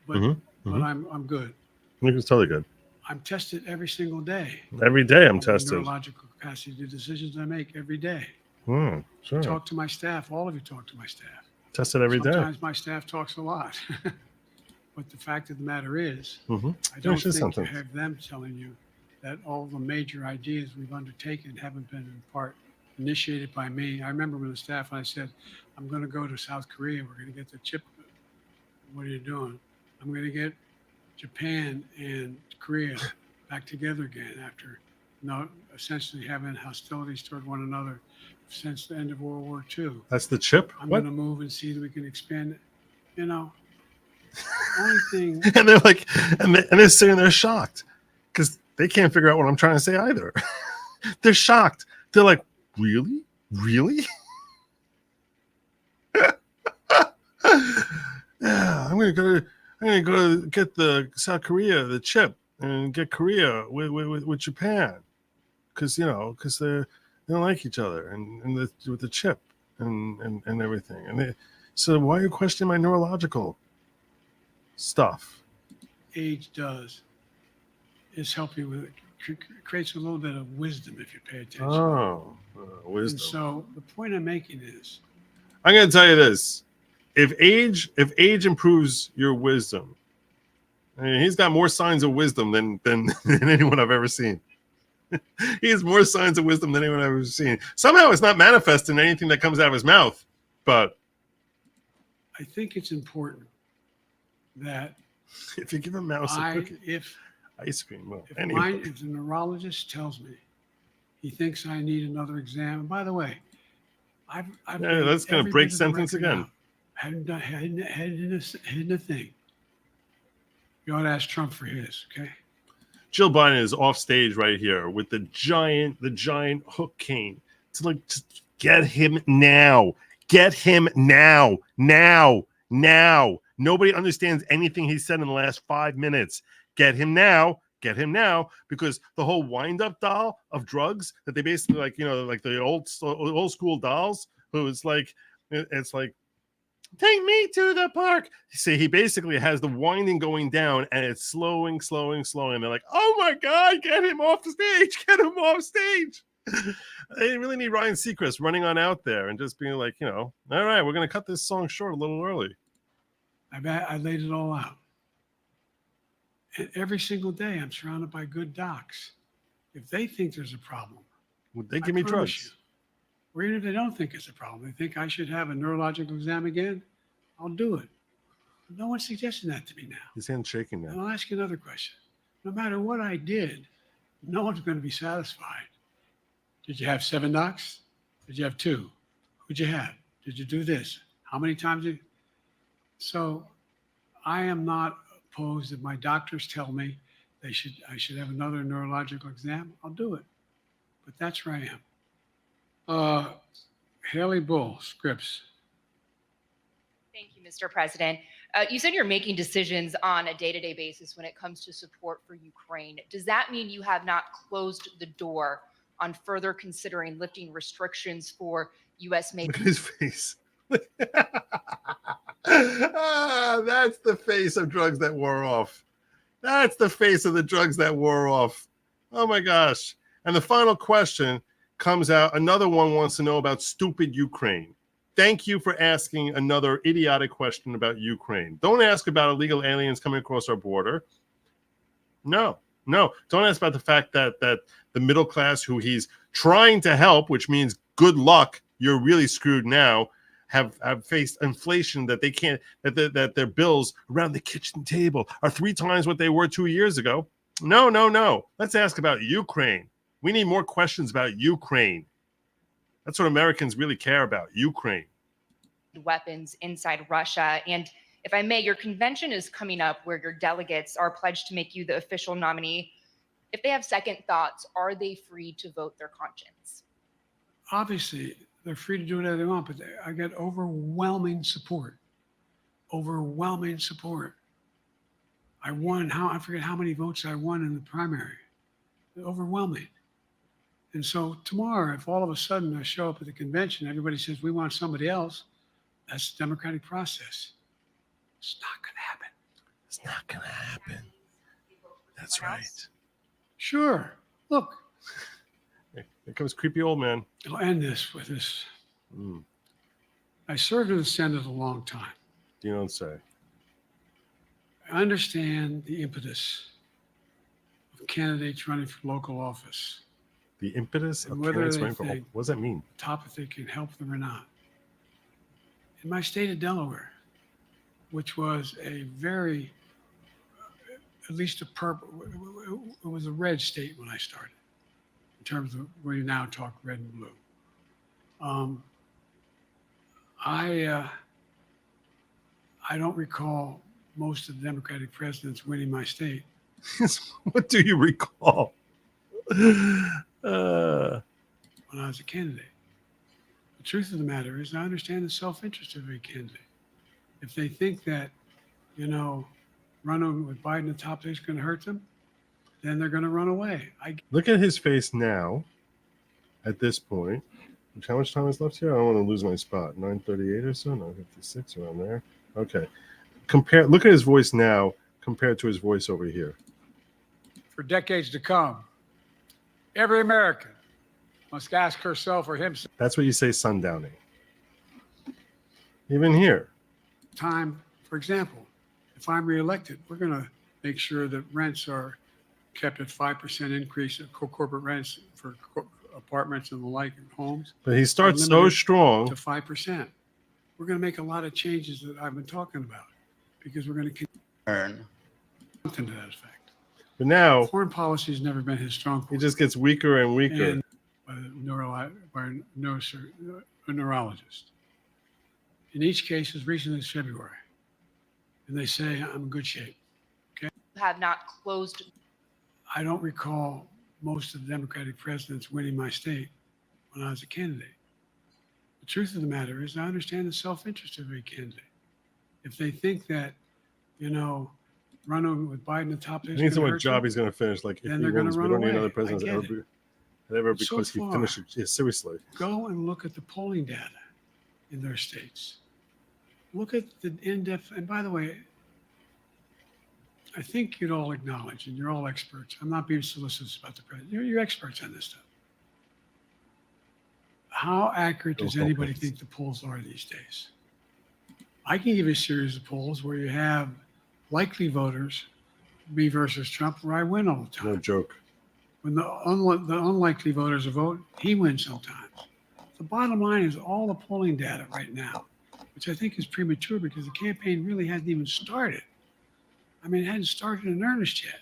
Mm-hmm. I'm good. I think it's totally good. I'm tested every single day. Every day I'm On my tested. Neurological capacity, the decisions I make every day. Sure. Talk to my staff. All of you talk to my staff. Tested every day. Sometimes my staff talks a lot. But the fact of the matter is, Mm-hmm. I don't Finish this think you sentence. have them telling you that all the major ideas we've undertaken haven't been in part initiated by me. I remember with the staff, I said, I'm going to go to South Korea. We're going to get the chip. What are you doing? I'm going to get Japan and Korea back together again after essentially having hostilities toward one another since the end of World War II. That's the chip? I'm What? going to move and see that we can expand it. You know, only thing. And they're like, and they're sitting there shocked because they can't figure out what I'm trying to say either. They're shocked. They're like, really? Really? Yeah, I'm gonna go get the South Korea, the chip, and get Korea with Japan, because They don't like each other, and with the chip and everything. So why are you questioning my neurological stuff? Age is help you with it. Creates a little bit of wisdom if you pay attention. Oh, And wisdom. so the point I'm making is, I'm going to tell you this: if age improves your wisdom, I mean, he's got more signs of wisdom than anyone I've ever seen. He has more signs of wisdom than anyone I've ever seen. Somehow, it's not manifest in anything that comes out of his mouth, but I think it's important that if you give a mouse a cookie, ice cream, well, anyway. if the neurologist tells me he thinks I need another exam, and by the way, I've that's going to break sentence again. Hadn't a thing. You ought to ask Trump for his, okay? Jill Biden is off stage right here with the giant hook cane to just get him now. Get him now. Nobody understands anything he said in the last 5 minutes. Get him now. Get him now, because the whole wind-up doll of drugs that they basically like the old school dolls, who it's like take me to the park. See, he basically has the winding going down, and it's slowing. They're like, oh my God, get him off the stage. Get him off stage. They really need Ryan Seacrest running on out there and just being like, all right, we're going to cut this song short a little early. I laid it all out. And every single day, I'm surrounded by good docs. If they think there's a problem, would they give me drugs? Or even if they don't think it's a problem, they think I should have a neurological exam again, I'll do it. But no one's suggesting that to me now. His hand's shaking And now. I'll ask you another question. No matter what I did, no one's going to be satisfied. Did you have 7 docs? Did you have 2? Who'd you have? Did you do this? How many times did you? So I am not opposed. If my doctors tell me I should have another neurological exam, I'll do it. But that's where I am. Haley Bull, Scripps. Thank you, Mr. President. You said you're making decisions on a day-to-day basis when it comes to support for Ukraine. Does that mean you have not closed the door on further considering lifting restrictions for U.S. made? Look at his face. That's the face of drugs that wore off. That's the face of the drugs that wore off. Oh my gosh. And the final question comes out. Another one wants to know about stupid Ukraine. Thank you for asking another idiotic question about Ukraine. Don't ask about illegal aliens coming across our border. No. Don't ask about the fact that the middle class, who he's trying to help, which means good luck, you're really screwed now, have faced inflation that they can't, that their bills around the kitchen table are 3 times what they were 2 years ago. No. Let's ask about Ukraine. We need more questions about Ukraine. That's what Americans really care about, Ukraine. Weapons inside Russia. And if I may, your convention is coming up where your delegates are pledged to make you the official nominee. If they have second thoughts, are they free to vote their conscience? Obviously, they're free to do whatever they want, but I got overwhelming support. Overwhelming support. I won, I forget how many votes I won in the primary. Overwhelming. And so tomorrow, if all of a sudden I show up at the convention, everybody says, we want somebody else, that's the democratic process. It's not going to happen. It's not going to happen. That's right. Sure. Look. Here comes creepy old man. I'll end this with this. I served in the Senate a long time. You don't say. I understand the impetus of candidates running for local office. The impetus of whether candidates they running for think what does that mean? Top if they can help them or not. In my state of Delaware, which was a very, at least a purple, it was a red state when I started, in terms of where you now talk red and blue. I don't recall most of the Democratic presidents winning my state. What do you recall? When I was a candidate. The truth of the matter is I understand the self-interest of every candidate. If they think that, running with Biden at the top is going to hurt them, then they're going to run away. Look at his face now at this point. How much time is left here? I don't want to lose my spot. 9:38 or so, 9:56 around there. Okay. Look at his voice now compared to his voice over here. For decades to come, every American must ask herself or himself. That's what you say sundowning. Even here. Time, for example, if I'm reelected, we're going to make sure that rents are kept at 5% increase of corporate rents for apartments and the like and homes. But he starts so strong. To 5%. We're going to make a lot of changes that I've been talking about because we're going to Earn. something to that effect. But now Foreign policy has never been his strong point. he just gets weaker and weaker. And by a neurologist. In each case, as recently as February. And they say, I'm in good shape. Okay. Have not closed. I don't recall most of the Democratic presidents winning my state when I was a candidate. The truth of the matter is I understand the self-interest of every candidate. If they think that, running with Biden atop this. He needs what job he's going to finish. Like, if he wins, we don't need another president ever because he finished it. Yeah, seriously. Go and look at the polling data in their states. Look at the in-depth, and by the way, I think you'd all acknowledge, and you're all experts. I'm not being solicitous about the president. You're experts on this stuff. How accurate does anybody think the polls are these days? I can give you a series of polls where you have likely voters, me versus Trump, where I win all the time. No joke. When the unlikely voters vote, he wins sometimes. The bottom line is all the polling data right now, which I think is premature because the campaign really hasn't even started. I mean, it hadn't started in earnest yet.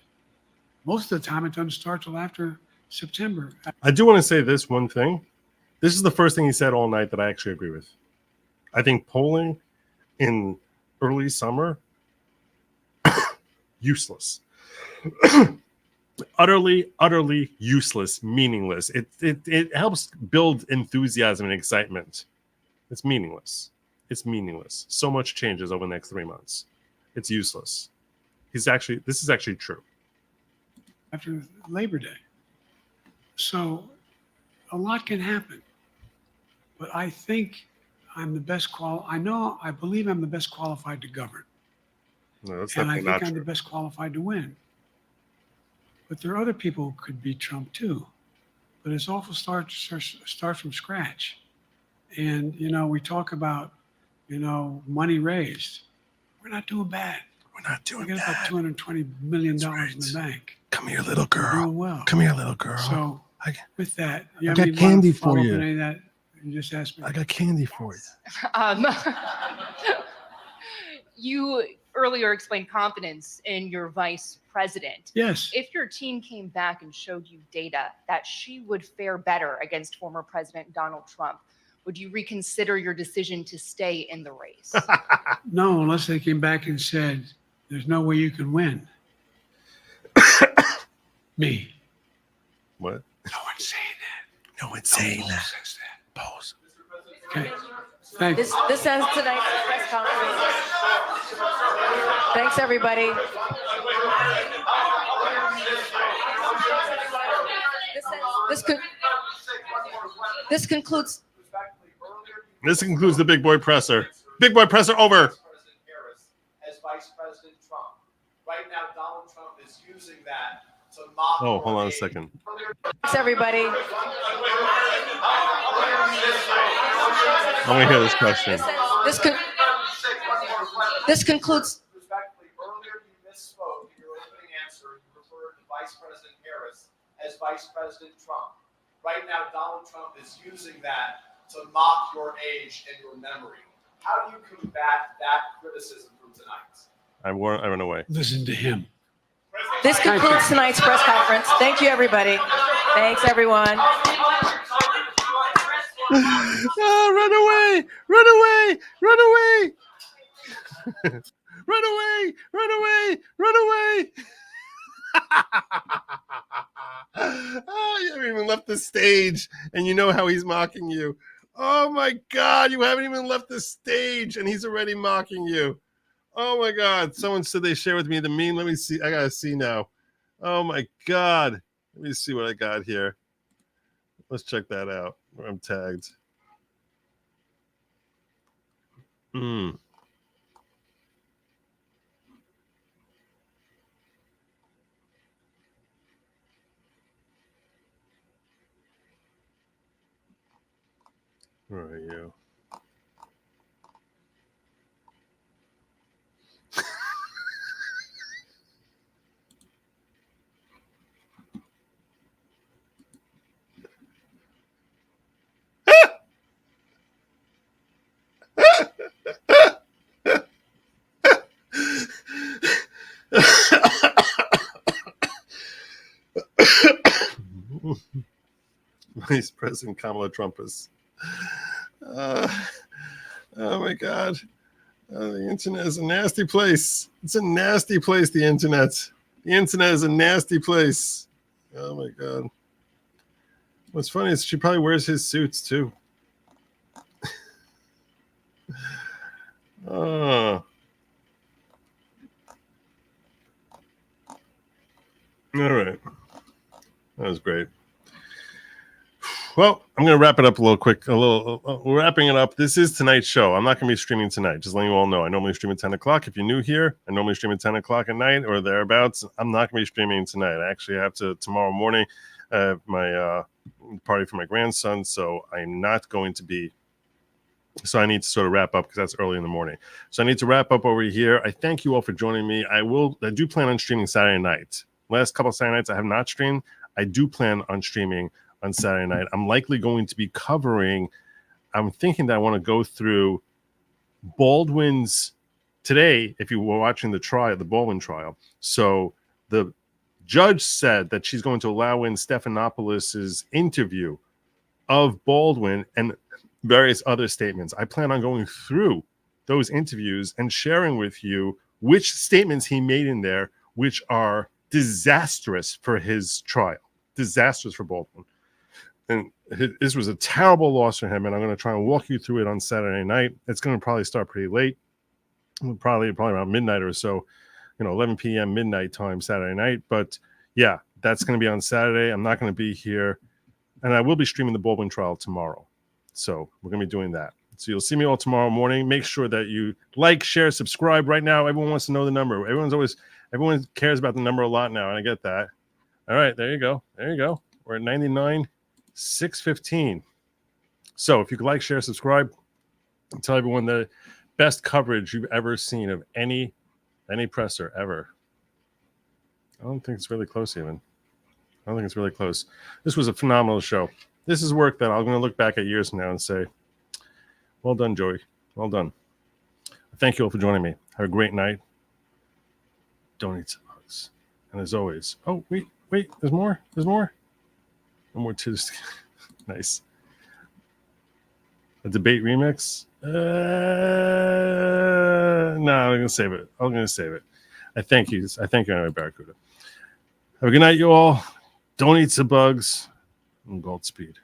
Most of the time, it doesn't start till after September. I do want to say this one thing. This is the first thing he said all night that I actually agree with. I think polling in early summer, useless. utterly useless, meaningless. It helps build enthusiasm and excitement. It's meaningless. It's meaningless. So much changes over the next 3 months. It's useless. This is actually true. After Labor Day. So a lot can happen. But I think I'm the best I believe I'm the best qualified to govern. No, that's and I definitely think not I'm true. the best qualified to win. But there are other people who could beat Trump too. But it's awful start from scratch. And, we talk about, money raised. We're not doing bad. We're not doing bad. We got about $220 million in the bank. Come here, little girl. We're doing well. Come here, little girl. So with that, I got candy for you. Any of that you just asked me. I got candy for you. You earlier explained confidence in your vice president. Yes. If your team came back and showed you data that she would fare better against former President Donald Trump, would you reconsider your decision to stay in the race? No, unless they came back and said, there's no way you can win. Me. What? No one's saying that. No one's saying that. Says that. Pose. Okay. Thank you. This ends tonight's press conference. Thanks, everybody. This concludes. This concludes the big boy presser. Big boy presser over. As Vice President Trump. Right now, Donald Trump is using that to mock. Oh, hold on a second. Thanks, everybody. I want to hear this question. This concludes. Respectfully, earlier you misspoke in your opening answer. You referred to Vice President Harris as Vice President Trump. Right now, Donald Trump is using that to mock your age and your memory. How do you combat that criticism from tonight? I run away. Listen to him. This concludes tonight's press conference. Thank you, everybody. Thanks, everyone. Run away! Run away! Run away! Run away! Run away! Run away! Oh, you haven't even left the stage, and you know how he's mocking you. Oh my God, you haven't even left the stage, and he's already mocking you. Oh my God, someone said they share with me the meme. Let me see. I gotta see now. Oh my God. Let me see what I got here. Let's check that out. I'm tagged. Where are you? Vice President Kamala Trump is. Oh my God. The internet is a nasty place. It's a nasty place, the internet. The internet is a nasty place. Oh my God. What's funny is she probably wears his suits too. Oh. All right. That was great. Well, I'm going to wrap it up we're wrapping it up. This is tonight's show. I'm not going to be streaming tonight. Just letting you all know. I normally stream at 10 o'clock. If you're new here, I normally stream at 10 o'clock at night or thereabouts. I'm not going to be streaming tonight. I actually have to tomorrow morning, my party for my grandson. So I'm not going to be. So I need to sort of wrap up because that's early in the morning. So I need to wrap up over here. I thank you all for joining me. I do plan on streaming Saturday night. Last couple of Saturday nights I have not streamed. I do plan on streaming on Saturday night. I'm likely going to be covering, I'm thinking that I want to go through Baldwin's today, if you were watching the trial, the Baldwin trial. So the judge said that she's going to allow in Stephanopoulos' interview of Baldwin and various other statements. I plan on going through those interviews and sharing with you which statements he made in there, which are disastrous for his trial, disastrous for Baldwin. And this was a terrible loss for him, and I'm going to try and walk you through it on Saturday night. It's going to probably start pretty late, probably around midnight or so, 11 p.m. midnight time Saturday night. But yeah, that's going to be on Saturday. I'm not going to be here, and I will be streaming the Baldwin trial tomorrow. So we're going to be doing that. So you'll see me all tomorrow morning. Make sure that you like, share, subscribe. Right now, everyone wants to know the number. Everyone cares about the number a lot now, and I get that. All right, there you go. There you go. We're at 99,615. So if you could like, share, subscribe, and tell everyone the best coverage you've ever seen of any presser ever. I don't think it's really close even. I don't think it's really close. This was a phenomenal show. This is work that I'm going to look back at years from now and say, well done, Joey. Well done. Thank you all for joining me. Have a great night. Don't eat some bugs. And as always, oh, wait, there's more. There's more. One more Tuesday. Nice. A debate remix? No, I'm going to save it. I thank you. Anyway, Barracuda. Have a good night, you all. Don't eat some bugs. And Godspeed.